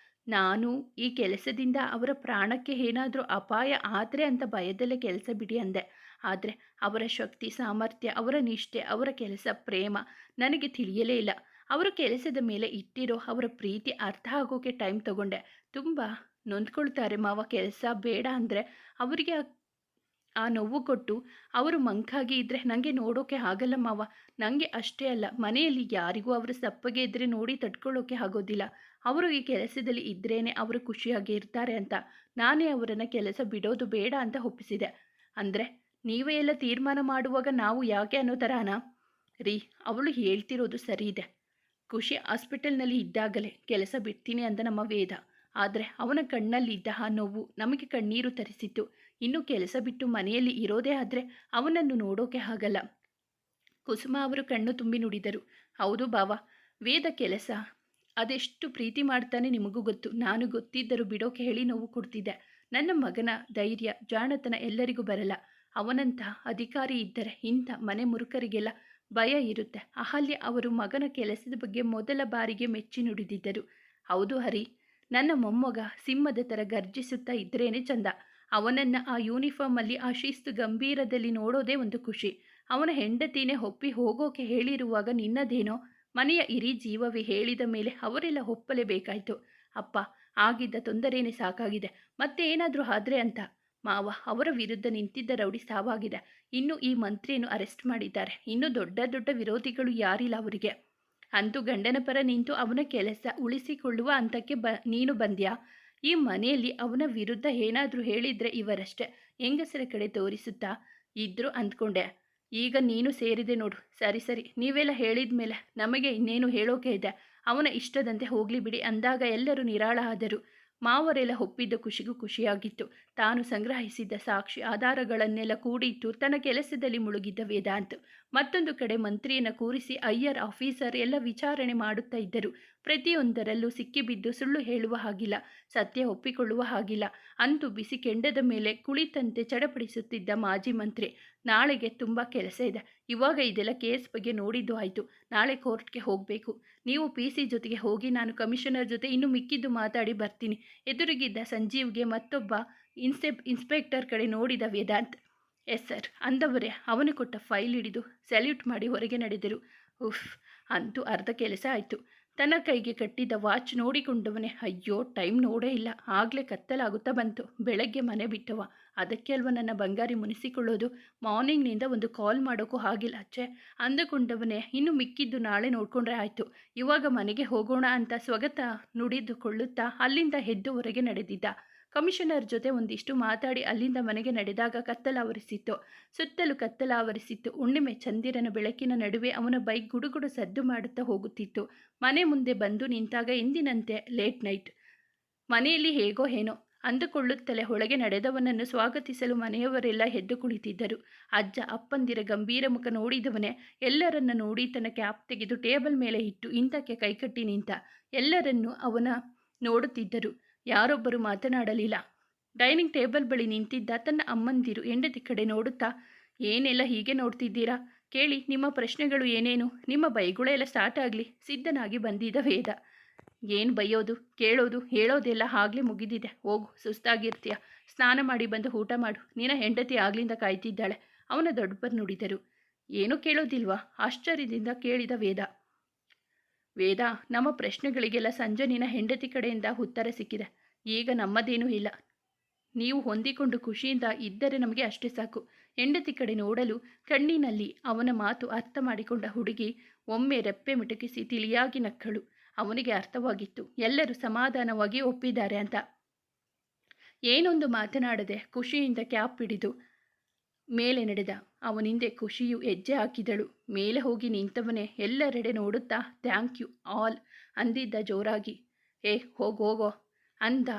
ನಾನು ಈ ಕೆಲಸದಿಂದ ಅವರ ಪ್ರಾಣಕ್ಕೆ ಏನಾದರೂ ಅಪಾಯ ಆದರೆ ಅಂತ ಭಯದಲ್ಲೇ ಕೆಲಸ ಬಿಡಿ ಅಂದೆ. ಆದರೆ ಅವರ ಶಕ್ತಿ, ಸಾಮರ್ಥ್ಯ, ಅವರ ನಿಷ್ಠೆ, ಅವರ ಕೆಲಸ ಪ್ರೇಮ ನನಗೆ ತಿಳಿಯಲೇ ಇಲ್ಲ. ಅವರ ಕೆಲಸದ ಮೇಲೆ ಇಟ್ಟಿರೋ ಅವರ ಪ್ರೀತಿ ಅರ್ಥ ಆಗೋಕೆ ಟೈಮ್ ತಗೊಂಡೆ. ತುಂಬ ನೊಂದ್ಕೊಳ್ತಾರೆ ಮಾವ. ಕೆಲಸ ಬೇಡ ಅಂದರೆ ಅವರಿಗೆ ಆ ನೋವು ಕೊಟ್ಟು ಅವರು ಮಂಕಾಗಿ ಇದ್ದರೆ ನನಗೆ ನೋಡೋಕೆ ಆಗಲ್ಲ ಮಾವ. ನನಗೆ ಅಷ್ಟೇ ಅಲ್ಲ, ಮನೆಯಲ್ಲಿ ಯಾರಿಗೂ ಅವರು ಸಪ್ಪಗೆ ಇದ್ದರೆ ನೋಡಿ ತಡ್ಕೊಳ್ಳೋಕೆ ಆಗೋದಿಲ್ಲ. ಅವರು ಈ ಕೆಲಸದಲ್ಲಿ ಇದ್ರೇ ಅವರು ಖುಷಿಯಾಗಿ ಇರ್ತಾರೆ ಅಂತ ನಾನೇ ಅವರನ್ನು ಕೆಲಸ ಬಿಡೋದು ಬೇಡ ಅಂತ ಒಪ್ಪಿಸಿದೆ. ಅಂದರೆ ನೀವೇ ಎಲ್ಲ ತೀರ್ಮಾನ ಮಾಡುವಾಗ ನಾವು ಯಾಕೆ ಅನ್ನೋ ಥರನಾ? ರೀ, ಅವಳು ಹೇಳ್ತಿರೋದು ಸರಿ ಇದೆ. ಖುಷಿ ಹಾಸ್ಪಿಟಲ್ನಲ್ಲಿ ಇದ್ದಾಗಲೇ ಕೆಲಸ ಬಿಡ್ತೀನಿ ಅಂದ ನಮ್ಮ ವೇದ. ಆದರೆ ಅವನ ಕಣ್ಣಲ್ಲಿದ್ದ ಆ ನೋವು ನಮಗೆ ಕಣ್ಣೀರು ತರಿಸಿತ್ತು. ಇನ್ನು ಕೆಲಸ ಬಿಟ್ಟು ಮನೆಯಲ್ಲಿ ಇರೋದೇ ಆದರೆ ಅವನನ್ನು ನೋಡೋಕೆ ಆಗಲ್ಲ. ಕುಸುಮ ಅವರು ಕಣ್ಣು ತುಂಬಿ ನುಡಿದರು. ಹೌದು ಬಾವ, ವೇದ ಕೆಲಸ ಅದೆಷ್ಟು ಪ್ರೀತಿ ಮಾಡ್ತಾನೆ ನಿಮಗೂ ಗೊತ್ತು. ನಾನು ಗೊತ್ತಿದ್ದರೂ ಬಿಡೋಕೆ ಹೇಳಿ ನೋವು ಕೊಡ್ತಿದ್ದೆ. ನನ್ನ ಮಗನ ಧೈರ್ಯ, ಜಾಣತನ ಎಲ್ಲರಿಗೂ ಬರಲ್ಲ. ಅವನಂಥ ಅಧಿಕಾರಿ ಇದ್ದರೆ ಇಂಥ ಮನೆ ಮುರುಕರಿಗೆಲ್ಲ ಭಯ ಇರುತ್ತೆ. ಅಹಲ್ಯ ಅವರು ಮಗನ ಕೆಲಸದ ಬಗ್ಗೆ ಮೊದಲ ಬಾರಿಗೆ ಮೆಚ್ಚಿ ನುಡಿದಿದ್ದರು. ಹೌದು ಹರಿ, ನನ್ನ ಮೊಮ್ಮಗ ಸಿಂಹದ ಥರ ಗರ್ಜಿಸುತ್ತಾ ಇದ್ರೇನೆ ಚಂದ. ಅವನನ್ನು ಆ ಯೂನಿಫಾರ್ಮಲ್ಲಿ ಆ ಶಿಸ್ತು ಗಂಭೀರದಲ್ಲಿ ನೋಡೋದೇ ಒಂದು ಖುಷಿ. ಅವನ ಹೆಂಡತಿನೇ ಒಪ್ಪಿ ಹೋಗೋಕೆ ಹೇಳಿರುವಾಗ ನಿನ್ನದೇನೋ ಮನೆಯ ಇಡೀ ಜೀವವೇ ಹೇಳಿದ ಮೇಲೆ ಅವರೆಲ್ಲ ಒಪ್ಪಲೇಬೇಕಾಯ್ತು. ಅಪ್ಪ, ಆಗಿದ್ದ ತೊಂದರೆನೇ ಸಾಕಾಗಿದೆ, ಮತ್ತೆ ಏನಾದರೂ ಆದ್ರೆ ಅಂತ. ಮಾವ, ಅವರ ವಿರುದ್ಧ ನಿಂತಿದ್ದ ರೌಡಿ ಸಾವಾಗಿದೆ. ಇನ್ನು ಈ ಮಂತ್ರಿಯನ್ನು ಅರೆಸ್ಟ್ ಮಾಡಿದ್ದಾರೆ. ಇನ್ನು ದೊಡ್ಡ ದೊಡ್ಡ ವಿರೋಧಿಗಳು ಯಾರಿಲ್ಲ ಅವರಿಗೆ. ಅಂತೂ ಗಂಡನ ಪರ ನಿಂತು ಅವನ ಕೆಲಸ ಉಳಿಸಿಕೊಳ್ಳುವ ಹಂತಕ್ಕೆ ನೀನು ಬಂದ್ಯಾ? ಈ ಮನೆಯಲ್ಲಿ ಅವನ ವಿರುದ್ಧ ಏನಾದರೂ ಹೇಳಿದರೆ ಇವರಷ್ಟೇ ಹೆಂಗಸರ ಕಡೆ ತೋರಿಸುತ್ತಾ ಇದ್ರು ಅಂದ್ಕೊಂಡೆ. ಈಗ ನೀನು ಸೇರಿದೆ ನೋಡು. ಸರಿ ಸರಿ, ನೀವೆಲ್ಲ ಹೇಳಿದ ಮೇಲೆ ನಮಗೆ ಇನ್ನೇನು ಹೇಳೋಕೆ ಇದೆ. ಅವನ ಇಷ್ಟದಂತೆ ಹೋಗಲಿ ಬಿಡಿ ಅಂದಾಗ ಎಲ್ಲರೂ ನಿರಾಳ ಆದರು. ಮಾವರೆಲ್ಲ ಒಪ್ಪಿದ್ದ ಖುಷಿಗೂ ಖುಷಿಯಾಗಿತ್ತು. ತಾನು ಸಂಗ್ರಹಿಸಿದ್ದ ಸಾಕ್ಷಿ ಆಧಾರಗಳನ್ನೆಲ್ಲ ಕೂಡಿಟ್ಟು ತನ್ನ ಕೆಲಸದಲ್ಲಿ ಮುಳುಗಿದ್ದ ವೇದಾಂತ್ ಮತ್ತೊಂದು ಕಡೆ ಮಂತ್ರಿಯನ್ನು ಕೂರಿಸಿ ಅಯ್ಯರ್ ಆಫೀಸರ್ ಎಲ್ಲ ವಿಚಾರಣೆ ಮಾಡುತ್ತಾ ಇದ್ದರು. ಪ್ರತಿಯೊಂದರಲ್ಲೂ ಸಿಕ್ಕಿಬಿದ್ದು ಸುಳ್ಳು ಹೇಳುವ ಹಾಗಿಲ್ಲ, ಸತ್ಯ ಒಪ್ಪಿಕೊಳ್ಳುವ ಹಾಗಿಲ್ಲ. ಅಂತೂ ಬಿಸಿ ಕೆಂಡದ ಮೇಲೆ ಕುಳಿತಂತೆ ಚಡಪಡಿಸುತ್ತಿದ್ದ ಮಾಜಿ ಮಂತ್ರಿ, ನಾಳೆಗೆ ತುಂಬ ಕೆಲಸ ಇದೆ. ಇವಾಗ ಇದೆಲ್ಲ ಕೇಸ್ ಬಗ್ಗೆ ನೋಡಿದ್ದು ಆಯಿತು. ನಾಳೆ ಕೋರ್ಟ್ಗೆ ಹೋಗಬೇಕು. ನೀವು PC ಜೊತೆಗೆ ಹೋಗಿ, ನಾನು ಕಮಿಷನರ್ ಜೊತೆ ಇನ್ನು ಮಿಕ್ಕಿದ್ದು ಮಾತಾಡಿ ಬರ್ತೀನಿ. ಎದುರಿಗಿದ್ದ ಸಂಜೀವ್ಗೆ ಮತ್ತೊಬ್ಬ ಇನ್ಸ್ಪೆಕ್ಟರ್ ಕಡೆ ನೋಡಿದ ವೇದಾಂತ್. ಎಸ್ ಸರ್ ಅಂದವರೇ ಅವನು ಕೊಟ್ಟ ಫೈಲ್ ಹಿಡಿದು ಸ್ಯಾಲ್ಯೂಟ್ ಮಾಡಿ ಹೊರಗೆ ನಡೆದರು. ಉಫ್, ಅಂತೂ ಅರ್ಧ ಕೆಲಸ ಆಯಿತು. ತನ್ನ ಕೈಗೆ ಕಟ್ಟಿದ್ದ ವಾಚ್ ನೋಡಿಕೊಂಡವನೇ, ಅಯ್ಯೋ ಟೈಮ್ ನೋಡೇ ಇಲ್ಲ, ಆಗಲೇ ಕತ್ತಲಾಗುತ್ತಾ ಬಂತು. ಬೆಳಗ್ಗೆ ಮನೆ ಬಿಟ್ಟವ, ಅದಕ್ಕೆ ಅಲ್ವ ನನ್ನ ಬಂಗಾರಿ ಮುನಿಸಿಕೊಳ್ಳೋದು. ಮಾರ್ನಿಂಗ್ನಿಂದ ಒಂದು ಕಾಲ್ ಮಾಡೋಕ್ಕೂ ಆಗಿಲ್ಲ ಅಚ್ಚೆ ಅಂದುಕೊಂಡವನೇ, ಇನ್ನು ಮಿಕ್ಕಿದ್ದು ನಾಳೆ ನೋಡಿಕೊಂಡ್ರೆ ಆಯಿತು. ಇವಾಗ ಮನೆಗೆ ಹೋಗೋಣ ಅಂತ ಸ್ವಗತ ನುಡಿದುಕೊಳ್ಳುತ್ತಾ ಅಲ್ಲಿಂದ ಎದ್ದು ಹೊರಗೆ ನಡೆದಿದ್ದ. ಕಮಿಷನರ್ ಜೊತೆ ಒಂದಿಷ್ಟು ಮಾತಾಡಿ ಅಲ್ಲಿಂದ ಮನೆಗೆ ನಡೆದಾಗ ಕತ್ತಲಾವರಿಸಿತ್ತು. ಸುತ್ತಲೂ ಕತ್ತಲಾವರಿಸಿತ್ತು. ಹುಣ್ಣಿಮೆ ಚಂದಿರನ ಬೆಳಕಿನ ನಡುವೆ ಅವನ ಬೈಕ್ ಗುಡುಗುಡು ಸದ್ದು ಮಾಡುತ್ತಾ ಹೋಗುತ್ತಿತ್ತು. ಮನೆ ಮುಂದೆ ಬಂದು ನಿಂತಾಗ ಎಂದಿನಂತೆ ಲೇಟ್ ನೈಟ್. ಮನೆಯಲ್ಲಿ ಹೇಗೋ ಏನೋ ಅಂದುಕೊಳ್ಳುತ್ತಲೇ ಒಳಗೆ ನಡೆದವನನ್ನು ಸ್ವಾಗತಿಸಲು ಮನೆಯವರೆಲ್ಲ ಎದ್ದು ಕುಳಿತಿದ್ದರು. ಅಜ್ಜ ಅಪ್ಪಂದಿರ ಗಂಭೀರ ಮುಖ ನೋಡಿದವನೇ ಎಲ್ಲರನ್ನ ನೋಡಿ ತನ್ನ ಕ್ಯಾಪ್ ತೆಗೆದು ಟೇಬಲ್ ಮೇಲೆ ಇಟ್ಟು ಹಿಂದಕ್ಕೆ ಕೈಕಟ್ಟಿ ನಿಂತ. ಎಲ್ಲರನ್ನೂ ಅವನ ನೋಡುತ್ತಿದ್ದರು. ಯಾರೊಬ್ಬರು ಮಾತನಾಡಲಿಲ್ಲ. ಡೈನಿಂಗ್ ಟೇಬಲ್ ಬಳಿ ನಿಂತಿದ್ದ ತನ್ನ ಅಮ್ಮಂದಿರು ಹೆಂಡತಿ ಕಡೆ ನೋಡುತ್ತಾ, ಏನೆಲ್ಲ ಹೀಗೆ ನೋಡ್ತಿದ್ದೀರಾ? ಕೇಳಿ, ನಿಮ್ಮ ಪ್ರಶ್ನೆಗಳು ಏನೇನು? ನಿಮ್ಮ ಬೈಗುಳೆಲ್ಲ ಸ್ಟಾರ್ಟ್ ಆಗಲಿ. ಸಿದ್ಧನಾಗಿ ಬಂದಿದ್ದ ವೇದ. ಏನು ಬೈಯೋದು, ಕೇಳೋದು, ಹೇಳೋದೆಲ್ಲ ಆಗಲೇ ಮುಗಿದಿದೆ. ಹೋಗು, ಸುಸ್ತಾಗಿರ್ತೀಯ. ಸ್ನಾನ ಮಾಡಿ ಬಂದು ಊಟ ಮಾಡು. ನಿನ್ನ ಹೆಂಡತಿ ಆಗ್ಲಿಂದ ಕಾಯ್ತಿದ್ದಾಳೆ. ಅವನ ದೊಡ್ಡಪ್ಪರು ನುಡಿದರು. ಏನೂ ಕೇಳೋದಿಲ್ವಾ? ಆಶ್ಚರ್ಯದಿಂದ ಕೇಳಿದ ವೇದ. ವೇದ, ನಮ್ಮ ಪ್ರಶ್ನೆಗಳಿಗೆಲ್ಲ ಸಂಜೆ ನಿನ್ನ ಹೆಂಡತಿ ಕಡೆಯಿಂದ ಉತ್ತರ ಸಿಕ್ಕಿದೆ. ಈಗ ನಮ್ಮದೇನೂ ಇಲ್ಲ. ನೀವು ಹೊಂದಿಕೊಂಡು ಖುಷಿಯಿಂದ ಇದ್ದರೆ ನಮಗೆ ಅಷ್ಟೇ ಸಾಕು. ಹೆಂಡತಿ ಕಡೆ ನೋಡಲು ಕಣ್ಣಿನಲ್ಲಿ ಅವನ ಮಾತು ಅರ್ಥ ಮಾಡಿಕೊಂಡ ಹುಡುಗಿ ಒಮ್ಮೆ ರೆಪ್ಪೆ ಮಿಟುಕಿಸಿ ತಿಳಿಯಾಗಿ ನಕ್ಕಳು. ಅವನಿಗೆ ಅರ್ಥವಾಗಿತ್ತು, ಎಲ್ಲರೂ ಸಮಾಧಾನವಾಗಿ ಒಪ್ಪಿದ್ದಾರೆ ಅಂತ. ಏನೊಂದು ಮಾತನಾಡದೆ ಖುಷಿಯಿಂದ ಕ್ಯಾಪ್ ಹಿಡಿದು ಮೇಲೆ ನಡೆದ. ಅವನಿಂದೆ ಖುಷಿಯು ಹೆಜ್ಜೆ ಹಾಕಿದಳು. ಮೇಲೆ ಹೋಗಿ ನಿಂತವನೇ ಎಲ್ಲರೆಡೆ ನೋಡುತ್ತಾ ಥ್ಯಾಂಕ್ ಯು ಆಲ್ ಅಂದಿದ್ದ ಜೋರಾಗಿ. ಹೋಗೋ ಅಂದ.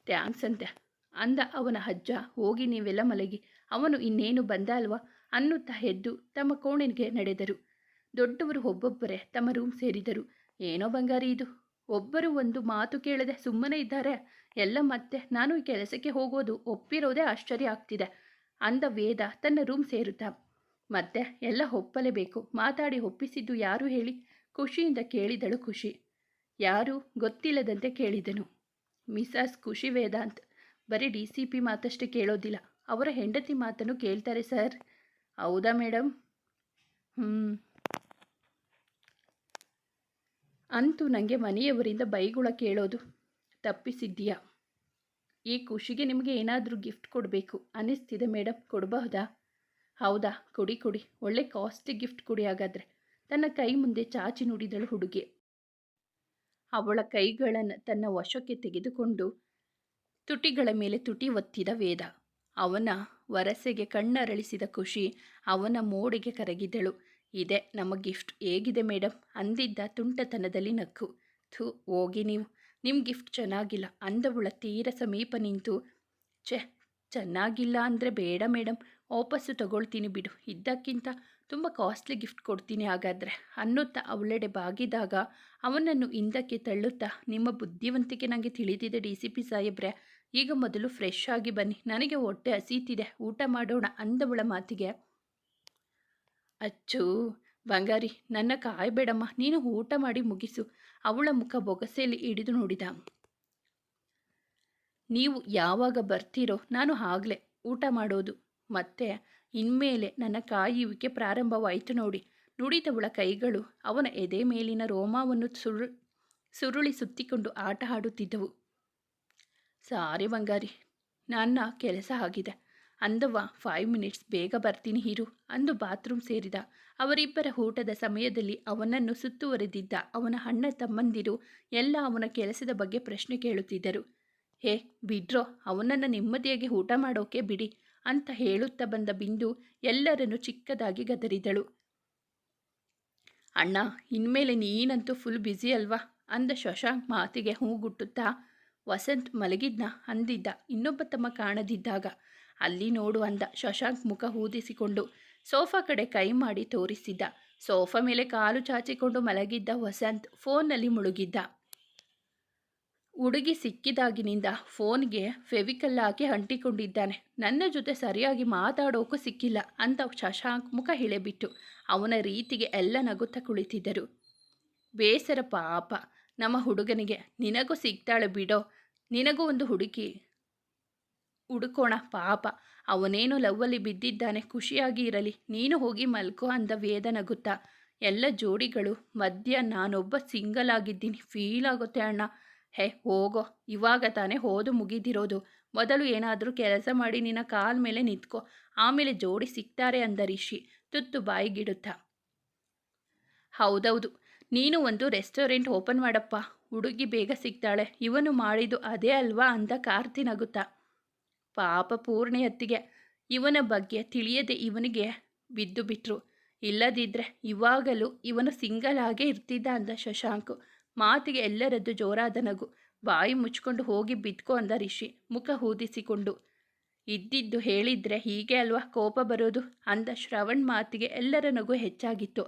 ಥ್ಯಾಂಕ್ಸ್ ಅಂತೆ ಅಂದ ಅವನ ಅಜ್ಜ. ಹೋಗಿ ನೀವೆಲ್ಲ ಮಲಗಿ, ಅವನು ಇನ್ನೇನು ಬಂದ ಅಲ್ವಾ ಅನ್ನುತ್ತಾ ಎದ್ದು ತಮ್ಮ ಕೋಣೆಗೆ ನಡೆದರು. ದೊಡ್ಡವರು ಒಬ್ಬೊಬ್ಬರೇ ತಮ್ಮ ರೂಮ್ ಸೇರಿದರು. ಏನೋ ಬಂಗಾರಿ ಇದು, ಒಬ್ಬರು ಒಂದು ಮಾತು ಕೇಳದೆ ಸುಮ್ಮನೆ ಇದ್ದಾರೆ ಎಲ್ಲ. ಮತ್ತೆ ನಾನು ಈ ಕೆಲಸಕ್ಕೆ ಹೋಗೋದು ಒಪ್ಪಿರೋದೇ ಆಶ್ಚರ್ಯ ಆಗ್ತಿದೆ ಅಂದ ವೇದ ತನ್ನ ರೂಮ್ ಸೇರುತ್ತಾ. ಮತ್ತೆ ಎಲ್ಲ ಒಪ್ಪಲೇಬೇಕು. ಮಾತಾಡಿ ಒಪ್ಪಿಸಿದ್ದು ಯಾರು ಹೇಳಿ? ಖುಷಿಯಿಂದ ಕೇಳಿದಳು ಖುಷಿ. ಯಾರು ಗೊತ್ತಿಲ್ಲದಂತೆ ಕೇಳಿದನು. ಮಿಸಸ್ ಖುಷಿ ವೇದಾಂತ್. ಬರೀ DCP ಮಾತಷ್ಟೇ ಕೇಳೋದಿಲ್ಲ, ಅವರ ಹೆಂಡತಿ ಮಾತನ್ನು ಕೇಳ್ತಾರೆ ಸರ್. ಹೌದಾ ಮೇಡಮ್? ಅಂತೂ ನನಗೆ ಮನೆಯವರಿಂದ ಬೈಗುಳ ಕೇಳೋದು ತಪ್ಪಿಸಿದ್ದೀಯಾ? ಈ ಖುಷಿಗೆ ನಿಮಗೆ ಏನಾದರೂ ಗಿಫ್ಟ್ ಕೊಡಬೇಕು ಅನ್ನಿಸ್ತಿದೆ ಮೇಡಮ್, ಕೊಡಬಹುದಾ? ಹೌದಾ, ಕೊಡಿ ಕೊಡಿ, ಒಳ್ಳೆ ಕಾಸ್ಟ್ಲಿ ಗಿಫ್ಟ್ ಕೊಡಿ ಹಾಗಾದರೆ. ತನ್ನ ಕೈ ಮುಂದೆ ಚಾಚಿ ನುಡಿದಳು ಹುಡುಗಿ. ಅವಳ ಕೈಗಳನ್ನು ತನ್ನ ವಶಕ್ಕೆ ತೆಗೆದುಕೊಂಡು ತುಟಿಗಳ ಮೇಲೆ ತುಟಿ ಒತ್ತಿದ ವೇದ. ಅವನ ವರಸೆಗೆ ಕಣ್ಣರಳಿಸಿದ ಖುಷಿ ಅವನ ಮೋಡಿಗೆ ಕರಗಿದಳು. ಇದೆ ನಮ್ಮ ಗಿಫ್ಟ್, ಹೇಗಿದೆ ಮೇಡಮ್ ಅಂದಿದ್ದ ತುಂಟತನದಲ್ಲಿ ನಕ್ಕು. ಥೂ, ಹೋಗಿ ನೀವು, ನಿಮ್ಮ ಗಿಫ್ಟ್ ಚೆನ್ನಾಗಿಲ್ಲ ಅಂದವಳ ತೀರ ಸಮೀಪ ನಿಂತು. ಚೆನ್ನಾಗಿಲ್ಲ ಅಂದರೆ ಬೇಡ ಮೇಡಮ್, ವಾಪಸ್ಸು ತಗೊಳ್ತೀನಿ ಬಿಡು, ಇದ್ದಕ್ಕಿಂತ ತುಂಬ ಕಾಸ್ಟ್ಲಿ ಗಿಫ್ಟ್ ಕೊಡ್ತೀನಿ ಹಾಗಾದರೆ ಅನ್ನುತ್ತಾ ಅವಳೆಡೆ ಬಾಗಿದಾಗ ಅವನನ್ನು ಹಿಂದಕ್ಕೆ ತಳ್ಳುತ್ತಾ, ನಿಮ್ಮ ಬುದ್ಧಿವಂತಿಕೆ ನನಗೆ ತಿಳಿದಿದೆ DCP ಸಾಹೇಬ್ರೆ, ಈಗ ಮೊದಲು ಫ್ರೆಶ್ ಆಗಿ ಬನ್ನಿ, ನನಗೆ ಹೊಟ್ಟೆ ಹಸೀತಿದೆ, ಊಟ ಮಾಡೋಣ ಅಂದವಳ ಮಾತಿಗೆ. ಅಚ್ಚು ಬಂಗಾರಿ, ನನ್ನ ಕಾಯಬೇಡಮ್ಮ, ನೀನು ಊಟ ಮಾಡಿ ಮುಗಿಸು. ಅವಳ ಮುಖ ಬೊಗಸೆಯಲ್ಲಿ ಹಿಡಿದು ನೋಡಿದ. ನೀವು ಯಾವಾಗ ಬರ್ತೀರೋ ನಾನು ಆಗಲೇ ಊಟ ಮಾಡೋದು. ಮತ್ತೆ ಇನ್ಮೇಲೆ ನನ್ನ ಕಾಯುವಿಕೆ ಪ್ರಾರಂಭವಾಯಿತು ನೋಡಿ. ನುಡಿದವಳ ಕೈಗಳು ಅವನ ಎದೆ ಮೇಲಿನ ರೋಮವನ್ನು ಸುರುಳಿ ಸುತ್ತಿಕೊಂಡು ಆಟ ಆಡುತ್ತಿದ್ದವು. ಸಾರಿ ಬಂಗಾರಿ, ನನ್ನ ಕೆಲಸ ಆಗಿದೆ ಅಂದವ. 5 ಮಿನಿಟ್ಸ್ ಬೇಗ ಬರ್ತೀನಿ ಇರು ಅಂದು ಬಾತ್ರೂಮ್ ಸೇರಿದ. ಅವರಿಬ್ಬರ ಊಟದ ಸಮಯದಲ್ಲಿ ಅವನನ್ನು ಸುತ್ತುವರೆದಿದ್ದ ಅವನ ಅಣ್ಣ ತಮ್ಮಂದಿರು ಎಲ್ಲ ಅವನ ಕೆಲಸದ ಬಗ್ಗೆ ಪ್ರಶ್ನೆ ಕೇಳುತ್ತಿದ್ದರು. ಹೇ ಬಿಡ್ರೋ, ಅವನನ್ನು ನೆಮ್ಮದಿಯಾಗಿ ಊಟ ಮಾಡೋಕೆ ಬಿಡಿ ಅಂತ ಹೇಳುತ್ತಾ ಬಂದ ಬಿಂದು ಎಲ್ಲರನ್ನು ಚಿಕ್ಕದಾಗಿ ಗದರಿದಳು. ಅಣ್ಣ, ಇನ್ಮೇಲೆ ನೀನಂತೂ ಫುಲ್ ಬ್ಯುಸಿ ಅಲ್ವಾ ಅಂದ ಶಶಾಂಕ್ ಮಾತಿಗೆ ಹೂಗುಟ್ಟುತ್ತಾ. ವಸಂತ್ ಮಲಗಿದ್ನ ಅಂದಿದ್ದ ಇನ್ನೊಬ್ಬ ತಮ್ಮ ಕಾಣದಿದ್ದಾಗ. ಅಲ್ಲಿ ನೋಡು ಅಂದ ಶಶಾಂಕ್ ಮುಖ ಊದಿಸಿಕೊಂಡು. ಸೋಫಾ ಕಡೆ ಕೈ ಮಾಡಿ ತೋರಿಸಿದ್ದ. ಸೋಫಾ ಮೇಲೆ ಕಾಲು ಚಾಚಿಕೊಂಡು ಮಲಗಿದ್ದ ವಸಂತ್ ಫೋನ್ನಲ್ಲಿ ಮುಳುಗಿದ್ದ. ಹುಡುಗಿ ಸಿಕ್ಕಿದಾಗಿನಿಂದ ಫೋನ್ಗೆ ಫೆವಿಕಲ್ ಹಾಕಿ ಅಂಟಿಕೊಂಡಿದ್ದಾನೆ. ನನ್ನ ಜೊತೆ ಸರಿಯಾಗಿ ಮಾತಾಡೋಕ್ಕೂ ಸಿಕ್ಕಿಲ್ಲ ಅಂತ ಶಶಾಂಕ್ ಮುಖ ಇಳೆಬಿಟ್ಟು ಅವನ ರೀತಿಗೆ ಎಲ್ಲ ನಗುತ್ತಾ ಕುಳಿತಿದ್ದರು. ಬೇಸರ ಪಾಪ ನಮ್ಮ ಹುಡುಗನಿಗೆ. ನಿನಗೂ ಸಿಗ್ತಾಳೆ ಬಿಡೋ, ನಿನಗೂ ಒಂದು ಹುಡುಕಿ ಹುಡುಕೋಣ ಪಾಪ. ಅವನೇನು ಲವ್ವಲ್ಲಿ ಬಿದ್ದಿದ್ದಾನೆ, ಖುಷಿಯಾಗಿ ಇರಲಿ, ನೀನು ಹೋಗಿ ಮಲ್ಕೋ ಅಂದ ವೇದ ನಗುತ್ತಾ. ಎಲ್ಲ ಜೋಡಿಗಳು ಮಧ್ಯ ನಾನೊಬ್ಬ ಸಿಂಗಲ್ ಆಗಿದ್ದೀನಿ, ಫೀಲ್ ಆಗುತ್ತೆ ಅಣ್ಣ. ಹೇ ಹೋಗೋ, ಇವಾಗ ತಾನೇ ಓದು ಮುಗಿದಿರೋದು. ಮೊದಲು ಏನಾದರೂ ಕೆಲಸ ಮಾಡಿ ನಿನ್ನ ಕಾಲ ಮೇಲೆ ನಿಂತ್ಕೋ, ಆಮೇಲೆ ಜೋಡಿ ಸಿಗ್ತಾರೆ ಅಂದ ರಿಷಿ ತುತ್ತು ಬಾಯಿಗಿಡುತ್ತಾ. ಹೌದೌದು, ನೀನು ಒಂದು ರೆಸ್ಟೋರೆಂಟ್ ಓಪನ್ ಮಾಡಪ್ಪ, ಹುಡುಗಿ ಬೇಗ ಸಿಗ್ತಾಳೆ. ಇವನು ಮಾಡಿದ್ದು ಅದೇ ಅಲ್ವಾ ಅಂದ ಕಾರ್ತಿ ನಗುತ್ತಾ. ಪಾಪ ಪೂರ್ಣೆಯತ್ತಿಗೆ ಇವನ ಬಗ್ಗೆ ತಿಳಿಯದೆ ಇವನಿಗೆ ಬಿದ್ದು ಬಿಟ್ರು. ಇಲ್ಲದಿದ್ದರೆ ಇವಾಗಲೂ ಇವನು ಸಿಂಗಲ್ ಆಗೇ ಇರ್ತಿದ್ದ ಅಂದ ಶಶಾಂಕ್. ಮಾತಿಗೆ ಎಲ್ಲರದ್ದು ಜೋರಾದ ನಗು. ಬಾಯಿ ಮುಚ್ಕೊಂಡು ಹೋಗಿ ಬಿದ್ಕೋ ಅಂದ ರಿಷಿ ಮುಖ ಊದಿಸಿಕೊಂಡು. ಇದ್ದಿದ್ದು ಹೇಳಿದ್ರೆ ಹೀಗೆ ಅಲ್ವಾ ಕೋಪ ಬರೋದು ಅಂದ ಶ್ರವಣ್. ಮಾತಿಗೆ ಎಲ್ಲರ ನಗು ಹೆಚ್ಚಾಗಿತ್ತು.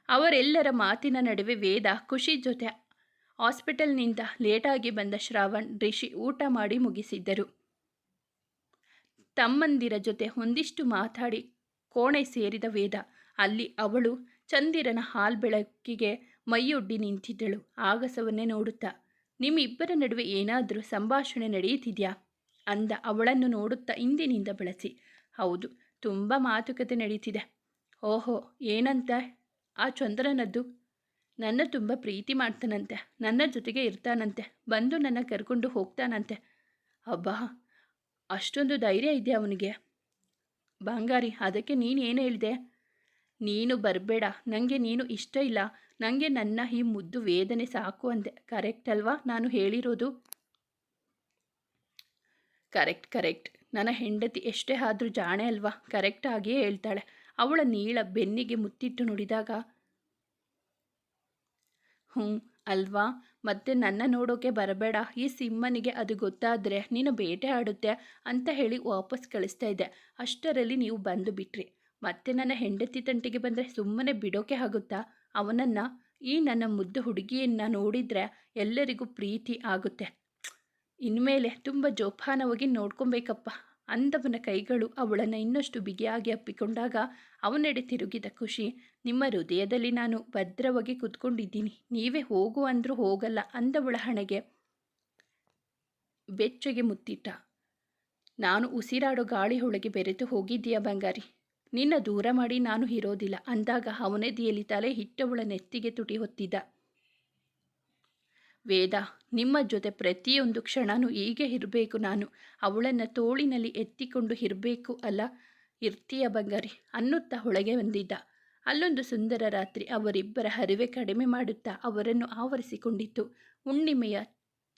ಅವರೆಲ್ಲರ ಮಾತಿನ ನಡುವೆ ವೇದ ಖುಷಿ ಜೊತೆ ಹಾಸ್ಪಿಟಲ್ನಿಂದ ಲೇಟಾಗಿ ಬಂದ ಶ್ರವಣ್ ರಿಷಿ ಊಟ ಮಾಡಿ ಮುಗಿಸಿದ್ದರು. ತಮ್ಮಂದಿರ ಜೊತೆ ಒಂದಿಷ್ಟು ಮಾತಾಡಿ ಕೋಣೆ ಸೇರಿದ ವೇದ. ಅಲ್ಲಿ ಅವಳು ಚಂದಿರನ ಹಾಲ್ ಬೆಳಕಿಗೆ ಮೈಯೊಡ್ಡಿ ನಿಂತಿದ್ದಳು, ಆಗಸವನ್ನೇ ನೋಡುತ್ತಾ. ನಿಮ್ಮಿಬ್ಬರ ನಡುವೆ ಏನಾದರೂ ಸಂಭಾಷಣೆ ನಡೆಯುತ್ತಿದೆಯಾ ಅಂದ ಅವಳನ್ನು ನೋಡುತ್ತಾ ಹಿಂದಿನಿಂದ ಬಳಸಿ. ಹೌದು, ತುಂಬ ಮಾತುಕತೆ ನಡೀತಿದೆ. ಓಹೋ, ಏನಂತ ಆ ಚಂದ್ರನದ್ದು? ನನ್ನ ತುಂಬ ಪ್ರೀತಿ ಮಾಡ್ತಾನಂತೆ, ನನ್ನ ಜೊತೆಗೆ ಇರ್ತಾನಂತೆ, ಬಂದು ನನ್ನ ಕರ್ಕೊಂಡು ಹೋಗ್ತಾನಂತೆ. ಅಬ್ಬಾ, ಅಷ್ಟೊಂದು ಧೈರ್ಯ ಇದೆ ಅವನಿಗೆ. ಬಂಗಾರಿ, ಅದಕ್ಕೆ ನೀನು ಏನು ಹೇಳಿದೆ? ನೀನು ಬರಬೇಡ, ನನಗೆ ನೀನು ಇಷ್ಟ ಇಲ್ಲ, ನನಗೆ ನನ್ನ ಈ ಮುದ್ದು ವೇದನೆ ಸಾಕು ಅಂದೆ. ಕರೆಕ್ಟ್ ಅಲ್ವಾ ನಾನು ಹೇಳಿರೋದು? ಕರೆಕ್ಟ್. ನನ್ನ ಹೆಂಡತಿ ಎಷ್ಟೇ ಆದರೂ ಜಾಣೆ ಅಲ್ವಾ, ಕರೆಕ್ಟ್ ಆಗಿಯೇ ಹೇಳ್ತಾಳೆ. ಅವಳ ನೀಳ ಬೆನ್ನಿಗೆ ಮುತ್ತಿಟ್ಟು ನುಡಿದಾಗ. ಅಲ್ವಾ, ಮತ್ತೆ ನನ್ನ ನೋಡೋಕೆ ಬರಬೇಡ, ಈ ಸಿಂಹನಿಗೆ ಅದು ಗೊತ್ತಾದರೆ ನೀನು ಬೇಟೆ ಆಡುತ್ತೆ ಅಂತ ಹೇಳಿ ವಾಪಸ್ ಕಳಿಸ್ತಾ ಇದ್ದೆ. ಅಷ್ಟರಲ್ಲಿ ನೀವು ಬಂದು ಬಿಟ್ರಿ. ಮತ್ತೆ ನನ್ನ ಹೆಂಡತಿ ತಂಟಿಗೆ ಬಂದರೆ ಸುಮ್ಮನೆ ಬಿಡೋಕೆ ಆಗುತ್ತಾ? ಅವನನ್ನು, ಈ ನನ್ನ ಮುದ್ದು ಹುಡುಗಿಯನ್ನು ನೋಡಿದರೆ ಎಲ್ಲರಿಗೂ ಪ್ರೀತಿ ಆಗುತ್ತೆ. ಇನ್ಮೇಲೆ ತುಂಬ ಜೋಪಾನವಾಗಿ ನೋಡ್ಕೊಬೇಕಪ್ಪ ಅಂದವನ ಕೈಗಳು ಅವಳನ್ನು ಇನ್ನಷ್ಟು ಬಿಗಿಯಾಗಿ ಅಪ್ಪಿಕೊಂಡಾಗ ಅವನೆಡೆ ತಿರುಗಿದ ಖುಷಿ. ನಿಮ್ಮ ಹೃದಯದಲ್ಲಿ ನಾನು ಭದ್ರವಾಗಿ ಕೂತ್ಕೊಂಡಿದ್ದೀನಿ, ನೀವೇ ಹೋಗು ಅಂದರೂ ಹೋಗಲ್ಲ ಅಂದವಳ ಹಣೆಗೆ ಬೆಚ್ಚಗೆ ಮುತ್ತಿಟ್ಟ. ನಾನು ಉಸಿರಾಡೋ ಗಾಳಿ ಒಳಗೆ ಬೆರೆತು ಹೋಗಿದ್ದೀಯ ಬಂಗಾರಿ, ನಿನ್ನ ದೂರ ಮಾಡಿ ನಾನು ಇರೋದಿಲ್ಲ ಅಂದಾಗ ಅವನೆದೆಯಲ್ಲಿ ತಲೆ ಇಟ್ಟವಳ ನೆತ್ತಿಗೆ ತುಟಿ ಹೊತ್ತಿದ್ದ. ವೇದ, ನಿಮ್ಮ ಜೊತೆ ಪ್ರತಿಯೊಂದು ಕ್ಷಣನೂ ಹೀಗೆ ಇರಬೇಕು. ನಾನು ಅವಳನ್ನು ತೋಳಿನಲ್ಲಿ ಎತ್ತಿಕೊಂಡು ಇರಬೇಕು ಅಲ್ಲ, ಇರ್ತೀಯ ಬಂಗಾರಿ ಅನ್ನುತ್ತಾ ಒಳಗೆ ಬಂದಿದ್ದ. ಅಲ್ಲೊಂದು ಸುಂದರ ರಾತ್ರಿ ಅವರಿಬ್ಬರ ಹರಿವೆ ಕಡಿಮೆ ಮಾಡುತ್ತಾ ಅವರನ್ನು ಆವರಿಸಿಕೊಂಡಿತ್ತು. ಹುಣ್ಣಿಮೆಯ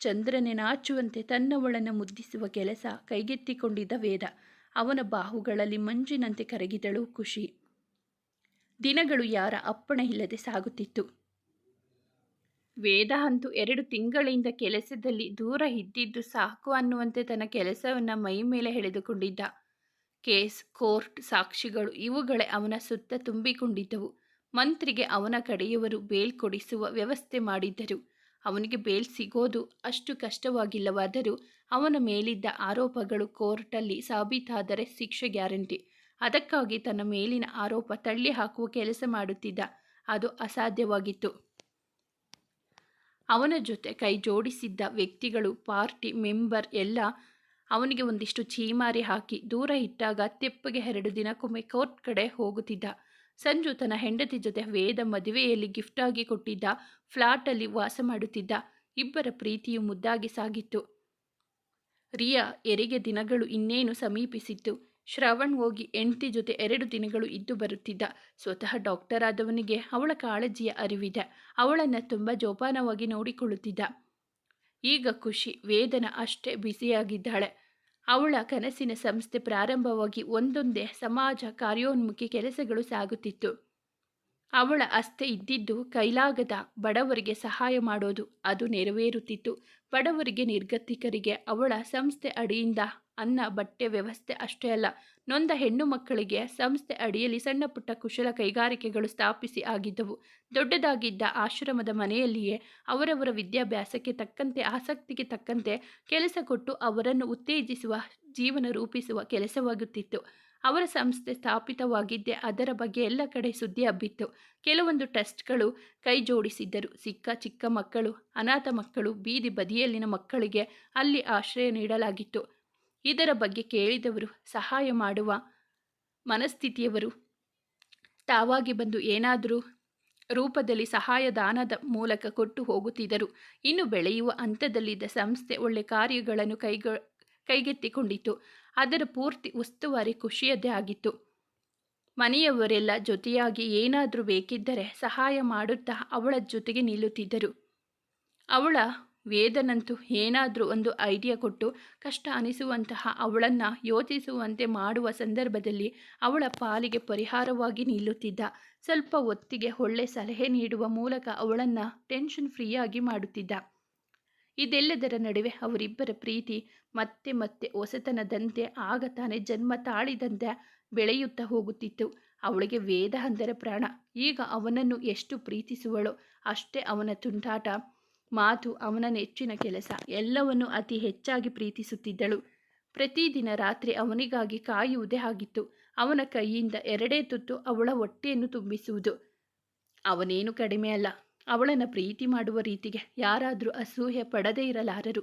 ಚಂದ್ರನೇ ನಾಚುವಂತೆ ತನ್ನವಳನ್ನು ಮುದ್ದಿಸುವ ಕೆಲಸ ಕೈಗೆತ್ತಿಕೊಂಡಿದ್ದ ವೇದ. ಅವನ ಬಾಹುಗಳಲ್ಲಿ ಮಂಜಿನಂತೆ ಕರಗಿದಳು ಖುಷಿ. ದಿನಗಳು ಯಾರ ಅಪ್ಪಣೆ ಇಲ್ಲದೆ ಸಾಗುತ್ತಿತ್ತು. ವೇದ ಅಂತೂ 2 ತಿಂಗಳಿಂದ ಕೆಲಸದಲ್ಲಿ ದೂರ ಇದ್ದಿದ್ದು ಸಾಕು ಅನ್ನುವಂತೆ ತನ್ನ ಕೆಲಸವನ್ನು ಮೈ ಮೇಲೆ ಎಳೆದುಕೊಂಡಿದ್ದ. ಕೇಸ್, ಕೋರ್ಟ್, ಸಾಕ್ಷಿಗಳು ಇವುಗಳೇ ಅವನ ಸುತ್ತ ತುಂಬಿಕೊಂಡಿದ್ದವು. ಮಂತ್ರಿಗೆ ಅವನ ಕಡೆಯವರು ಬೇಲ್ ಕೊಡಿಸುವ ವ್ಯವಸ್ಥೆ ಮಾಡಿದ್ದರು. ಅವನಿಗೆ ಬೇಲ್ ಸಿಗೋದು ಅಷ್ಟು ಕಷ್ಟವಾಗಿಲ್ಲವಾದರೂ ಅವನ ಮೇಲಿದ್ದ ಆರೋಪಗಳು ಕೋರ್ಟಲ್ಲಿ ಸಾಬೀತಾದರೆ ಶಿಕ್ಷೆ ಗ್ಯಾರಂಟಿ. ಅದಕ್ಕಾಗಿ ತನ್ನ ಮೇಲಿನ ಆರೋಪ ತಳ್ಳಿ ಹಾಕುವ ಕೆಲಸ ಮಾಡುತ್ತಿದ್ದ. ಅದು ಅಸಾಧ್ಯವಾಗಿತ್ತು. ಅವನ ಜೊತೆ ಕೈ ಜೋಡಿಸಿದ್ದ ವ್ಯಕ್ತಿಗಳು, ಪಾರ್ಟಿ ಮೆಂಬರ್ ಎಲ್ಲ ಅವನಿಗೆ ಒಂದಿಷ್ಟು ಚೀಮಾರಿ ಹಾಕಿ ದೂರ ಇಟ್ಟಾಗ ತೆಪ್ಪಗೆ 2 ದಿನಕ್ಕೊಮ್ಮೆ ಕೋರ್ಟ್ ಕಡೆ ಹೋಗುತ್ತಿದ್ದ. ಸಂಜು ತನ್ನ ಹೆಂಡತಿ ಜೊತೆ ವೇದ ಮದುವೆಯಲ್ಲಿ ಗಿಫ್ಟಾಗಿ ಕೊಟ್ಟಿದ್ದ ಫ್ಲಾಟಲ್ಲಿ ವಾಸ ಮಾಡುತ್ತಿದ್ದ. ಇಬ್ಬರ ಪ್ರೀತಿಯು ಮುದ್ದಾಗಿ ಸಾಗಿತ್ತು. ರಿಯಾ ಹೆರಿಗೆ ದಿನಗಳು ಇನ್ನೇನು ಸಮೀಪಿಸಿತ್ತು. ಶ್ರವಣ್ ಹೋಗಿ ಹೆಂಡತಿ ಜೊತೆ 2 ದಿನಗಳು ಇದ್ದು ಬರುತ್ತಿದ್ದ. ಸ್ವತಃ ಡಾಕ್ಟರ್ ಆದವನಿಗೆ ಅವಳ ಕಾಳಜಿಯ ಅರಿವಿದೆ. ಅವಳನ್ನು ತುಂಬ ಜೋಪಾನವಾಗಿ ನೋಡಿಕೊಳ್ಳುತ್ತಿದ್ದ. ಈಗ ಖುಷಿ ವೇದನ ಅಷ್ಟೇ ಬ್ಯುಸಿಯಾಗಿದ್ದಾಳೆ. ಅವಳ ಕನಸಿನ ಸಂಸ್ಥೆ ಪ್ರಾರಂಭವಾಗಿ ಒಂದೊಂದೇ ಸಮಾಜ ಕಾರ್ಯೋನ್ಮುಖಿ ಕೆಲಸಗಳು ಸಾಗುತ್ತಿತ್ತು. ಅವಳ ಆಸ್ತೆ ಇದ್ದಿದ್ದು ಕೈಲಾಗದ ಬಡವರಿಗೆ ಸಹಾಯ ಮಾಡೋದು. ಅದು ನೆರವೇರುತ್ತಿತ್ತು. ಬಡವರಿಗೆ, ನಿರ್ಗತಿಕರಿಗೆ ಅವಳ ಸಂಸ್ಥೆ ಅಡಿಯಿಂದ ಅನ್ನ ಬಟ್ಟೆ ವ್ಯವಸ್ಥೆ ಅಷ್ಟೇ ಅಲ್ಲ, ನೊಂದ ಹೆಣ್ಣು ಮಕ್ಕಳಿಗೆ ಸಂಸ್ಥೆ ಅಡಿಯಲ್ಲಿ ಸಣ್ಣ ಪುಟ್ಟ ಕುಶಲ ಕೈಗಾರಿಕೆಗಳು ಸ್ಥಾಪಿಸಿ ಆಗಿದ್ದವು. ದೊಡ್ಡದಾಗಿದ್ದ ಆಶ್ರಮದ ಮನೆಯಲ್ಲಿಯೇ ಅವರವರ ವಿದ್ಯಾಭ್ಯಾಸಕ್ಕೆ ತಕ್ಕಂತೆ, ಆಸಕ್ತಿಗೆ ತಕ್ಕಂತೆ ಕೆಲಸ ಕೊಟ್ಟು ಅವರನ್ನು ಉತ್ತೇಜಿಸುವ, ಜೀವನ ರೂಪಿಸುವ ಕೆಲಸವಾಗುತ್ತಿತ್ತು. ಅವರ ಸಂಸ್ಥೆ ಸ್ಥಾಪಿತವಾಗಿದ್ದೇ ಅದರ ಬಗ್ಗೆ ಎಲ್ಲ ಕಡೆ ಸುದ್ದಿ ಹಬ್ಬಿತ್ತು. ಕೆಲವೊಂದು ಟ್ರಸ್ಟ್ಗಳು ಕೈ ಜೋಡಿಸಿದ್ದರು. ಸಿಕ್ಕ ಚಿಕ್ಕ ಮಕ್ಕಳು, ಅನಾಥ ಮಕ್ಕಳು, ಬೀದಿ ಬದಿಯಲ್ಲಿನ ಮಕ್ಕಳಿಗೆ ಅಲ್ಲಿ ಆಶ್ರಯ ನೀಡಲಾಗಿತ್ತು. ಇದರ ಬಗ್ಗೆ ಕೇಳಿದವರು, ಸಹಾಯ ಮಾಡುವ ಮನಸ್ಥಿತಿಯವರು ತಾವಾಗಿ ಬಂದು ಏನಾದರೂ ರೂಪದಲ್ಲಿ ಸಹಾಯದಾನದ ಮೂಲಕ ಕೊಟ್ಟು ಹೋಗುತ್ತಿದ್ದರು. ಇನ್ನು ಬೆಳೆಯುವ ಹಂತದಲ್ಲಿದ್ದ ಸಂಸ್ಥೆ ಒಳ್ಳೆ ಕಾರ್ಯಗಳನ್ನು ಕೈಗೆತ್ತಿಕೊಂಡಿತ್ತು. ಅದರ ಪೂರ್ತಿ ಉಸ್ತುವಾರಿ ಖುಷಿಯದ್ದೇ ಆಗಿತ್ತು. ಮನೆಯವರೆಲ್ಲ ಜೊತೆಯಾಗಿ ಏನಾದರೂ ಬೇಕಿದ್ದರೆ ಸಹಾಯ ಮಾಡುತ್ತಾ ಅವಳ ಜೊತೆಗೆ ನಿಲ್ಲುತ್ತಿದ್ದರು. ಅವಳ ವೇದನಂತೂ ಏನಾದರೂ ಒಂದು ಐಡಿಯಾ ಕೊಟ್ಟು ಕಷ್ಟ ಅನಿಸುವಂತಹ, ಅವಳನ್ನು ಯೋಚಿಸುವಂತೆ ಮಾಡುವ ಸಂದರ್ಭದಲ್ಲಿ ಅವಳ ಪಾಲಿಗೆ ಪರಿಹಾರವಾಗಿ ನಿಲ್ಲುತ್ತಿದ್ದ. ಸ್ವಲ್ಪ ಹೊತ್ತಿಗೆ ಒಳ್ಳೆ ಸಲಹೆ ನೀಡುವ ಮೂಲಕ ಅವಳನ್ನು ಟೆನ್ಷನ್ ಫ್ರೀಯಾಗಿ ಮಾಡುತ್ತಿದ್ದ. ಇದೆಲ್ಲದರ ನಡುವೆ ಅವರಿಬ್ಬರ ಪ್ರೀತಿ ಮತ್ತೆ ಮತ್ತೆ ಹೊಸತನದಂತೆ, ಆಗ ತಾನೇ ಜನ್ಮ ತಾಳಿದಂತೆ ಬೆಳೆಯುತ್ತಾ ಹೋಗುತ್ತಿತ್ತು. ಅವಳಿಗೆ ವೇದ ಅಂದರೆ ಪ್ರಾಣ. ಈಗ ಅವನನ್ನು ಎಷ್ಟು ಪ್ರೀತಿಸುವಳೋ ಅಷ್ಟೇ ಅವನ ತುಂಟಾಟ, ಮಾತು, ಅವನ ನೆಚ್ಚಿನ ಕೆಲಸ ಎಲ್ಲವನ್ನು ಅತಿ ಹೆಚ್ಚಾಗಿ ಪ್ರೀತಿಸುತ್ತಿದ್ದಳು. ಪ್ರತಿದಿನ ರಾತ್ರಿ ಅವನಿಗಾಗಿ ಕಾಯುವುದೇ ಆಗಿತ್ತು. ಅವನ ಕೈಯಿಂದ 2 ತುತ್ತು ಅವಳ ಹೊಟ್ಟೆಯನ್ನು ತುಂಬಿಸುವುದು. ಅವನೇನು ಕಡಿಮೆ ಅಲ್ಲ. ಅವಳನ್ನು ಪ್ರೀತಿ ಮಾಡುವ ರೀತಿಗೆ ಯಾರಾದರೂ ಅಸೂಯೆ ಪಡದೇ ಇರಲಾರರು.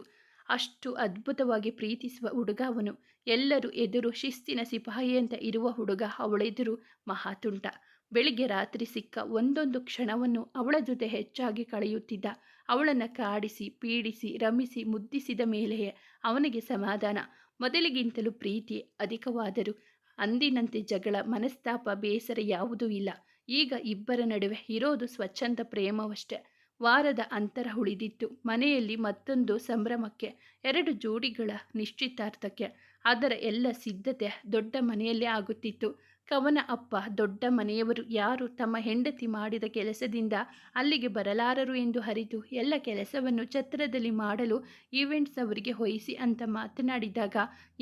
ಅಷ್ಟು ಅದ್ಭುತವಾಗಿ ಪ್ರೀತಿಸುವ ಹುಡುಗ ಅವನು. ಎಲ್ಲರೂ ಎದುರು ಶಿಸ್ತಿನ ಸಿಪಾಯಿಯಂತೆ ಇರುವ ಹುಡುಗ ಅವಳೆದುರು ಮಹಾತುಂಟ. ಬೆಳಿಗ್ಗೆ ರಾತ್ರಿ ಸಿಕ್ಕ ಒಂದೊಂದು ಕ್ಷಣವನ್ನು ಅವಳ ಜೊತೆ ಹೆಚ್ಚಾಗಿ ಕಳೆಯುತ್ತಿದ್ದ. ಅವಳನ್ನು ಕಾಡಿಸಿ, ಪೀಡಿಸಿ, ರಮಿಸಿ, ಮುದ್ದಿಸಿದ ಮೇಲೆಯೇ ಅವನಿಗೆ ಸಮಾಧಾನ. ಮೊದಲಿಗಿಂತಲೂ ಪ್ರೀತಿ ಅಧಿಕವಾದರೂ ಅಂದಿನಂತೆ ಜಗಳ, ಮನಸ್ತಾಪ, ಬೇಸರ ಯಾವುದೂ ಇಲ್ಲ. ಈಗ ಇಬ್ಬರ ನಡುವೆ ಇರೋದು ಸ್ವಚ್ಛಂದ ಪ್ರೇಮವಷ್ಟೇ. ವಾರದ ಅಂತರ ಉಳಿದಿತ್ತು. ಮನೆಯಲ್ಲಿ ಮತ್ತೊಂದು ಸಂಭ್ರಮಕ್ಕೆ, 2 ಜೋಡಿಗಳ ನಿಶ್ಚಿತಾರ್ಥಕ್ಕೆ. ಅದರ ಎಲ್ಲ ಸಿದ್ಧತೆ ದೊಡ್ಡ ಮನೆಯಲ್ಲೇ ಆಗುತ್ತಿತ್ತು. ಕವನ ಅಪ್ಪ ದೊಡ್ಡ ಮನೆಯವರು ಯಾರು ತಮ್ಮ ಹೆಂಡತಿ ಮಾಡಿದ ಕೆಲಸದಿಂದ ಅಲ್ಲಿಗೆ ಬರಲಾರರು ಎಂದು ಅರಿತು ಎಲ್ಲ ಕೆಲಸವನ್ನು ಛತ್ರದಲ್ಲಿ ಮಾಡಲು ಈವೆಂಟ್ಸ್ ಅವರಿಗೆ ವಹಿಸಿ ಅಂತ ಮಾತನಾಡಿದಾಗ,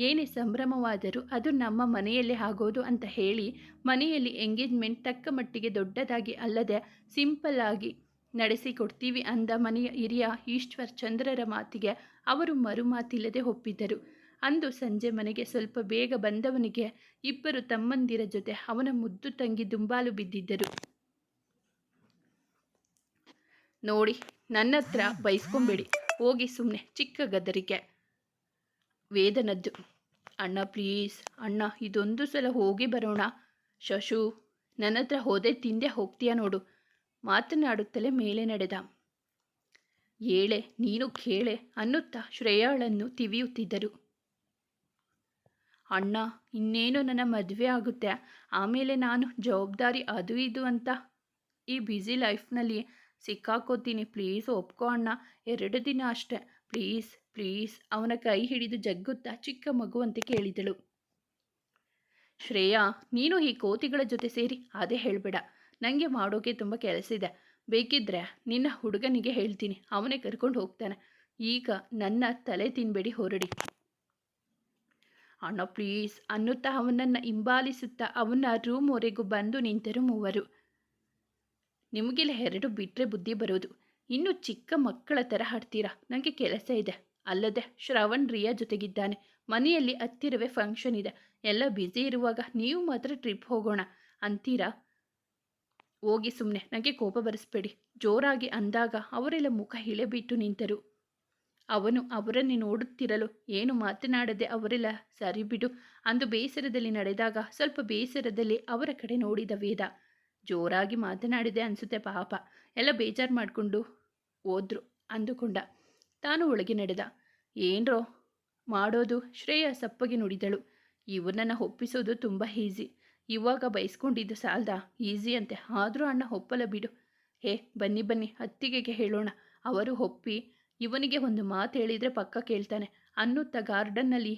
ಏನೇ ಸಂಭ್ರಮವಾದರೂ ಅದು ನಮ್ಮ ಮನೆಯಲ್ಲೇ ಆಗೋದು ಅಂತ ಹೇಳಿ ಮನೆಯಲ್ಲಿ ಎಂಗೇಜ್ಮೆಂಟ್ ತಕ್ಕ ಮಟ್ಟಿಗೆ ದೊಡ್ಡದಾಗಿ ಅಲ್ಲದೆ ಸಿಂಪಲ್ ಆಗಿ ನಡೆಸಿಕೊಡ್ತೀವಿ ಅಂದ ಮನೆಯ ಹಿರಿಯ ಈಶ್ವರ್ ಚಂದ್ರರ ಮಾತಿಗೆ ಅವರು ಮರುಮಾತಿಲ್ಲದೆ ಒಪ್ಪಿದ್ದರು. ಅಂದು ಸಂಜೆ ಮನೆಗೆ ಸ್ವಲ್ಪ ಬೇಗ ಬಂದವನಿಗೆ ಇಬ್ಬರು ತಮ್ಮಂದಿರ ಜೊತೆ ಅವನ ಮುದ್ದು ತಂಗಿ ದುಂಬಾಲು ಬಿದ್ದಿದ್ದರು. ನೋಡಿ, ನನ್ನ ಹತ್ರ ಬೈಸ್ಕೊಂಬೇಡಿ, ಹೋಗಿ ಸುಮ್ಮನೆ, ಚಿಕ್ಕ ಗದರಿಕೆ ವೇದನದ್ದು. ಅಣ್ಣ ಪ್ಲೀಸ್ ಅಣ್ಣ, ಇದೊಂದು ಸಲ ಹೋಗಿ ಬರೋಣ. ಶಶು, ನನ್ನ ಹತ್ರ ಹೋದೆ ತಿಂದೆ ಹೋಗ್ತೀಯ ನೋಡು. ಮಾತನಾಡುತ್ತಲೇ ಮೇಲೆ ನಡೆದ. ಏಳೆ ನೀನು ಕೇಳೆ ಅನ್ನುತ್ತಾ ಶ್ರೇಯಾಳನ್ನು ತಿವಿಯುತ್ತಿದ್ದರು. ಅಣ್ಣ, ಇನ್ನೇನು ನನ್ನ ಮದುವೆ ಆಗುತ್ತೆ, ಆಮೇಲೆ ನಾನು ಜವಾಬ್ದಾರಿ ಅದು ಇದು ಅಂತ ಈ ಬ್ಯುಸಿ ಲೈಫ್ನಲ್ಲಿ ಸಿಕ್ಕಾಕೋತೀನಿ. ಪ್ಲೀಸ್ ಒಪ್ಕೋ ಅಣ್ಣ, 2 ದಿನ ಅಷ್ಟೆ, ಪ್ಲೀಸ್ ಪ್ಲೀಸ್. ಅವನ ಕೈ ಹಿಡಿದು ಜಗ್ಗುತ್ತಾ ಚಿಕ್ಕ ಮಗುವಂತೆ ಕೇಳಿದಳು. ಶ್ರೇಯಾ, ನೀನು ಈ ಕೋತಿಗಳ ಜೊತೆ ಸೇರಿ ಅದೇ ಹೇಳಬೇಡ. ನನಗೆ ಮಾಡೋಕೆ ತುಂಬ ಕೆಲಸ ಇದೆ. ಬೇಕಿದ್ರೆ ನಿನ್ನ ಹುಡುಗನಿಗೆ ಹೇಳ್ತೀನಿ, ಅವನೇ ಕರ್ಕೊಂಡು ಹೋಗ್ತಾನೆ. ಈಗ ನನ್ನ ತಲೆ ತಿನ್ಬೇಡಿ, ಹೊರಡಿ. ಅಣ್ಣ ಪ್ಲೀಸ್ ಅನ್ನುತ್ತಾ ಅವನನ್ನು ಹಿಂಬಾಲಿಸುತ್ತಾ ಅವನ ರೂಮ್ವರೆಗೂ ಬಂದು ನಿಂತರು ಮೂವರು. ನಿಮಗಿಲ್ಲ 2 ಬಿಟ್ಟರೆ ಬುದ್ಧಿ ಬರೋದು. ಇನ್ನು ಚಿಕ್ಕ ಮಕ್ಕಳ ಥರ ಆಡ್ತೀರಾ. ನನಗೆ ಕೆಲಸ ಇದೆ. ಅಲ್ಲದೆ ಶ್ರವಣ್ ರಿಯಾ ಜೊತೆಗಿದ್ದಾನೆ. ಮನೆಯಲ್ಲಿ ಹತ್ತಿರವೇ ಫಂಕ್ಷನ್ ಇದೆ. ಎಲ್ಲ ಬ್ಯುಸಿ ಇರುವಾಗ ನೀವು ಮಾತ್ರ ಟ್ರಿಪ್ ಹೋಗೋಣ ಅಂತೀರಾ? ಹೋಗಿ ಸುಮ್ಮನೆ ನನಗೆ ಕೋಪ ಬರಿಸ್ಬೇಡಿ ಜೋರಾಗಿ ಅಂದಾಗ ಅವರೆಲ್ಲ ಮುಖ ಇಳೆಬಿಟ್ಟು ನಿಂತರು. ಅವನು ಅವರನ್ನೇ ನೋಡುತ್ತಿರಲು ಏನು ಮಾತನಾಡದೆ ಅವರೆಲ್ಲ ಸರಿ ಬಿಡು ಅಂದು ಬೇಸರದಲ್ಲಿ ನಡೆದಾಗ ಸ್ವಲ್ಪ ಬೇಸರದಲ್ಲಿ ಅವರ ಕಡೆ ನೋಡಿದ ವೇದ. ಜೋರಾಗಿ ಮಾತನಾಡಿದೆ ಅನಿಸುತ್ತೆ ಪಾಪ, ಎಲ್ಲ ಬೇಜಾರು ಮಾಡಿಕೊಂಡು ಹೋದ್ರು ಅಂದುಕೊಂಡ. ತಾನು ಒಳಗೆ ನಡೆದ. ಏನ್ರೋ ಮಾಡೋದು? ಶ್ರೇಯ ಸಪ್ಪಗೆ ನುಡಿದಳು. ಇವನನ್ನು ಒಪ್ಪಿಸೋದು ತುಂಬ ಈಸಿ. ಇವಾಗ ಬಯಸ್ಕೊಂಡಿದ್ದು ಸಾಲ್ದ? ಈಸಿ ಅಂತೆ. ಆದರೂ ಅಣ್ಣ ಒಪ್ಪಲ ಬಿಡು. ಹೇ ಬನ್ನಿ ಬನ್ನಿ ಅತ್ತಿಗೆಗೆ ಹೇಳೋಣ. ಅವರು ಒಪ್ಪಿ ಇವನಿಗೆ ಒಂದು ಮಾತು ಹೇಳಿದರೆ ಪಕ್ಕ ಕೇಳ್ತಾನೆ ಅನ್ನುತ್ತಾ ಗಾರ್ಡನ್ನಲ್ಲಿ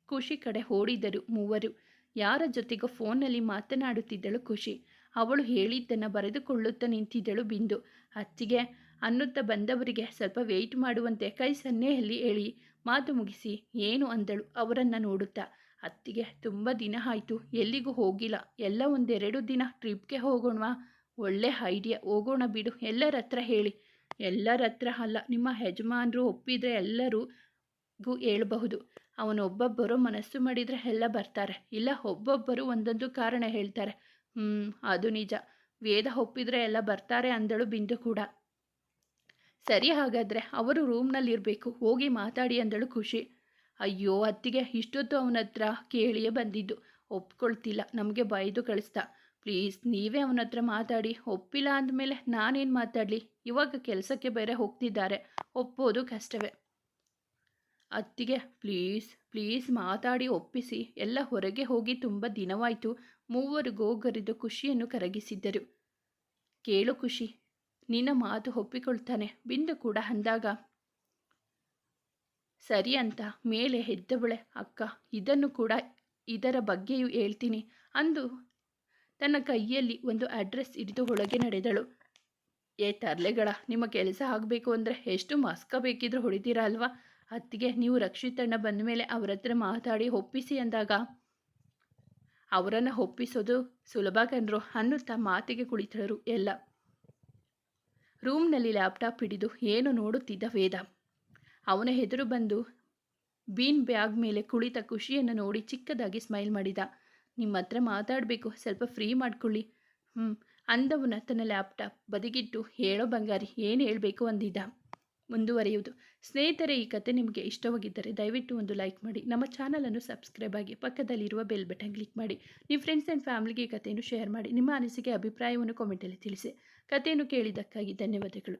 ಖುಷಿ ಕಡೆ ಓಡಿದರು ಮೂವರು. ಯಾರ ಜೊತೆಗೋ ಫೋನ್ನಲ್ಲಿ ಮಾತನಾಡುತ್ತಿದ್ದಳು ಖುಷಿ. ಅವಳು ಹೇಳಿದ್ದನ್ನು ಬರೆದುಕೊಳ್ಳುತ್ತಾ ನಿಂತಿದ್ದಳು ಬಿಂದು. ಅತ್ತಿಗೆ ಅನ್ನುತ್ತಾ ಬಂದವರಿಗೆ ಸ್ವಲ್ಪ ವೆಯ್ಟ್ ಮಾಡುವಂತೆ ಕೈ ಸನ್ನೆಯಲ್ಲಿ ಹೇಳಿ ಮಾತು ಮುಗಿಸಿ ಏನು ಅಂದಳು ಅವರನ್ನು ನೋಡುತ್ತಾ. ಅತ್ತಿಗೆ ತುಂಬ ದಿನ ಆಯಿತು, ಎಲ್ಲಿಗೂ ಹೋಗಿಲ್ಲ. ಎಲ್ಲ ಒಂದೆರಡು ದಿನ ಟ್ರಿಪ್ಗೆ ಹೋಗೋಣವಾ? ಒಳ್ಳೆ ಐಡಿಯಾ, ಹೋಗೋಣ ಬಿಡು. ಎಲ್ಲರ ಹತ್ರ ಹೇಳಿ. ಎಲ್ಲರ ಹತ್ರ ಅಲ್ಲ, ನಿಮ್ಮ ಯಜಮಾನರು ಒಪ್ಪಿದರೆ ಎಲ್ಲರಿಗೂ ಹೇಳಬಹುದು. ಅವನೊಬ್ಬೊಬ್ಬರು ಮನಸ್ಸು ಮಾಡಿದರೆ ಎಲ್ಲ ಬರ್ತಾರೆ, ಇಲ್ಲ ಒಬ್ಬೊಬ್ಬರು ಒಂದೊಂದು ಕಾರಣ ಹೇಳ್ತಾರೆ. ಅದು ನಿಜ. ವೇದ ಒಪ್ಪಿದರೆ ಎಲ್ಲ ಬರ್ತಾರೆ ಅಂದಳು ಬಿಂದು ಕೂಡ. ಸರಿ, ಹಾಗಾದರೆ ಅವರು ರೂಮ್ನಲ್ಲಿರಬೇಕು, ಹೋಗಿ ಮಾತಾಡಿ ಅಂದಳು ಖುಷಿ. ಅಯ್ಯೋ ಅತ್ತಿಗೆ, ಇಷ್ಟೊತ್ತು ಅವನ ಹತ್ರ ಕೇಳಿಯೇ ಬಂದಿದ್ದು, ಒಪ್ಕೊಳ್ತಿಲ್ಲ. ನಮಗೆ ಬೈದು ಕಳಿಸ್ದ. ಪ್ಲೀಸ್ ನೀವೇ ಅವನ ಹತ್ರ ಮಾತಾಡಿ. ಒಪ್ಪಿಲ್ಲ ಅಂದಮೇಲೆ ನಾನೇನು ಮಾತಾಡಲಿ? ಇವಾಗ ಕೆಲಸಕ್ಕೆ ಬೇರೆ ಹೋಗ್ತಿದ್ದಾರೆ, ಒಪ್ಪೋದು ಕಷ್ಟವೇ. ಅತ್ತಿಗೆ ಪ್ಲೀಸ್ ಪ್ಲೀಸ್ ಮಾತಾಡಿ ಒಪ್ಪಿಸಿ. ಎಲ್ಲ ಹೊರಗೆ ಹೋಗಿ ತುಂಬ ದಿನವಾಯಿತು. ಮೂವರು ಗೋಗರಿದು ಖುಷಿಯನ್ನು ಕರಗಿಸಿದ್ದರು. ಕೇಳು ಖುಷಿ, ನಿನ್ನ ಮಾತು ಒಪ್ಪಿಕೊಳ್ತಾನೆ ಬಿಂದು ಕೂಡ ಅಂದಾಗ ಸರಿ ಅಂತ ಮೇಲೆ ಎದ್ದವಳೆ. ಅಕ್ಕ ಇದನ್ನು ಕೂಡ ಇದರ ಬಗ್ಗೆಯೂ ಹೇಳ್ತೀನಿ ಅಂದು ತನ್ನ ಕೈಯಲ್ಲಿ ಒಂದು ಅಡ್ರೆಸ್ ಹಿಡಿದು ಒಳಗೆ ನಡೆದಳು. ಏ ತರ್ಲೆಗಳ, ನಿಮ್ಮ ಕೆಲಸ ಆಗಬೇಕು ಅಂದರೆ ಎಷ್ಟು ಮಸ್ಕ ಬೇಕಿದ್ರೂ ಹೊಡಿತೀರಾ ಅಲ್ವಾ? ಅತ್ತಿಗೆ ನೀವು ರಕ್ಷಿತಣ್ಣ ಬಂದ ಮೇಲೆ ಅವರ ಹತ್ರ ಮಾತಾಡಿ ಒಪ್ಪಿಸಿ ಅಂದಾಗ ಅವರನ್ನು ಒಪ್ಪಿಸೋದು ಸುಲಭ ಕಣ್ರು ಅನ್ನುತ್ತಾ ಮಾತಿಗೆ ಕುಳಿತರು ಎಲ್ಲ. ರೂಮ್ನಲ್ಲಿ ಲ್ಯಾಪ್ಟಾಪ್ ಹಿಡಿದು ಏನು ನೋಡುತ್ತಿದ್ದ ವೇದ. ಅವನ ಎದುರು ಬಂದು ಬೀನ್ ಬ್ಯಾಗ್ ಮೇಲೆ ಕುಳಿತ ಖುಷಿಯನ್ನು ನೋಡಿ ಚಿಕ್ಕದಾಗಿ ಸ್ಮೈಲ್ ಮಾಡಿದ. ನಿಮ್ಮ ಹತ್ರ ಮಾತಾಡಬೇಕು, ಸ್ವಲ್ಪ ಫ್ರೀ ಮಾಡ್ಕೊಳ್ಳಿ. ಅಂದವನ ತನ್ನ ಲ್ಯಾಪ್ಟಾಪ್ ಬದಿಗಿಟ್ಟು ಹೇಳೋ ಬಂಗಾರಿ, ಏನು ಹೇಳಬೇಕು ಅಂದಿದ್ದ. ಮುಂದುವರಿಯುವುದು. ಸ್ನೇಹಿತರೆ, ಈ ಕತೆ ನಿಮಗೆ ಇಷ್ಟವಾಗಿದ್ದರೆ ದಯವಿಟ್ಟು ಒಂದು ಲೈಕ್ ಮಾಡಿ, ನಮ್ಮ ಚಾನಲನ್ನು ಸಬ್ಸ್ಕ್ರೈಬ್ ಆಗಿ, ಪಕ್ಕದಲ್ಲಿರುವ ಬೆಲ್ ಬಟನ್ ಕ್ಲಿಕ್ ಮಾಡಿ. ನಿಮ್ಮ ಫ್ರೆಂಡ್ಸ್ ಆ್ಯಂಡ್ ಫ್ಯಾಮಿಲಿಗೆ ಈ ಕಥೆಯನ್ನು ಶೇರ್ ಮಾಡಿ. ನಿಮ್ಮ ಅನಿಸಿಕೆ ಅಭಿಪ್ರಾಯವನ್ನು ಕಾಮೆಂಟಲ್ಲಿ ತಿಳಿಸಿ. ಕಥೆಯನ್ನು ಕೇಳಿದ್ದಕ್ಕಾಗಿ ಧನ್ಯವಾದಗಳು.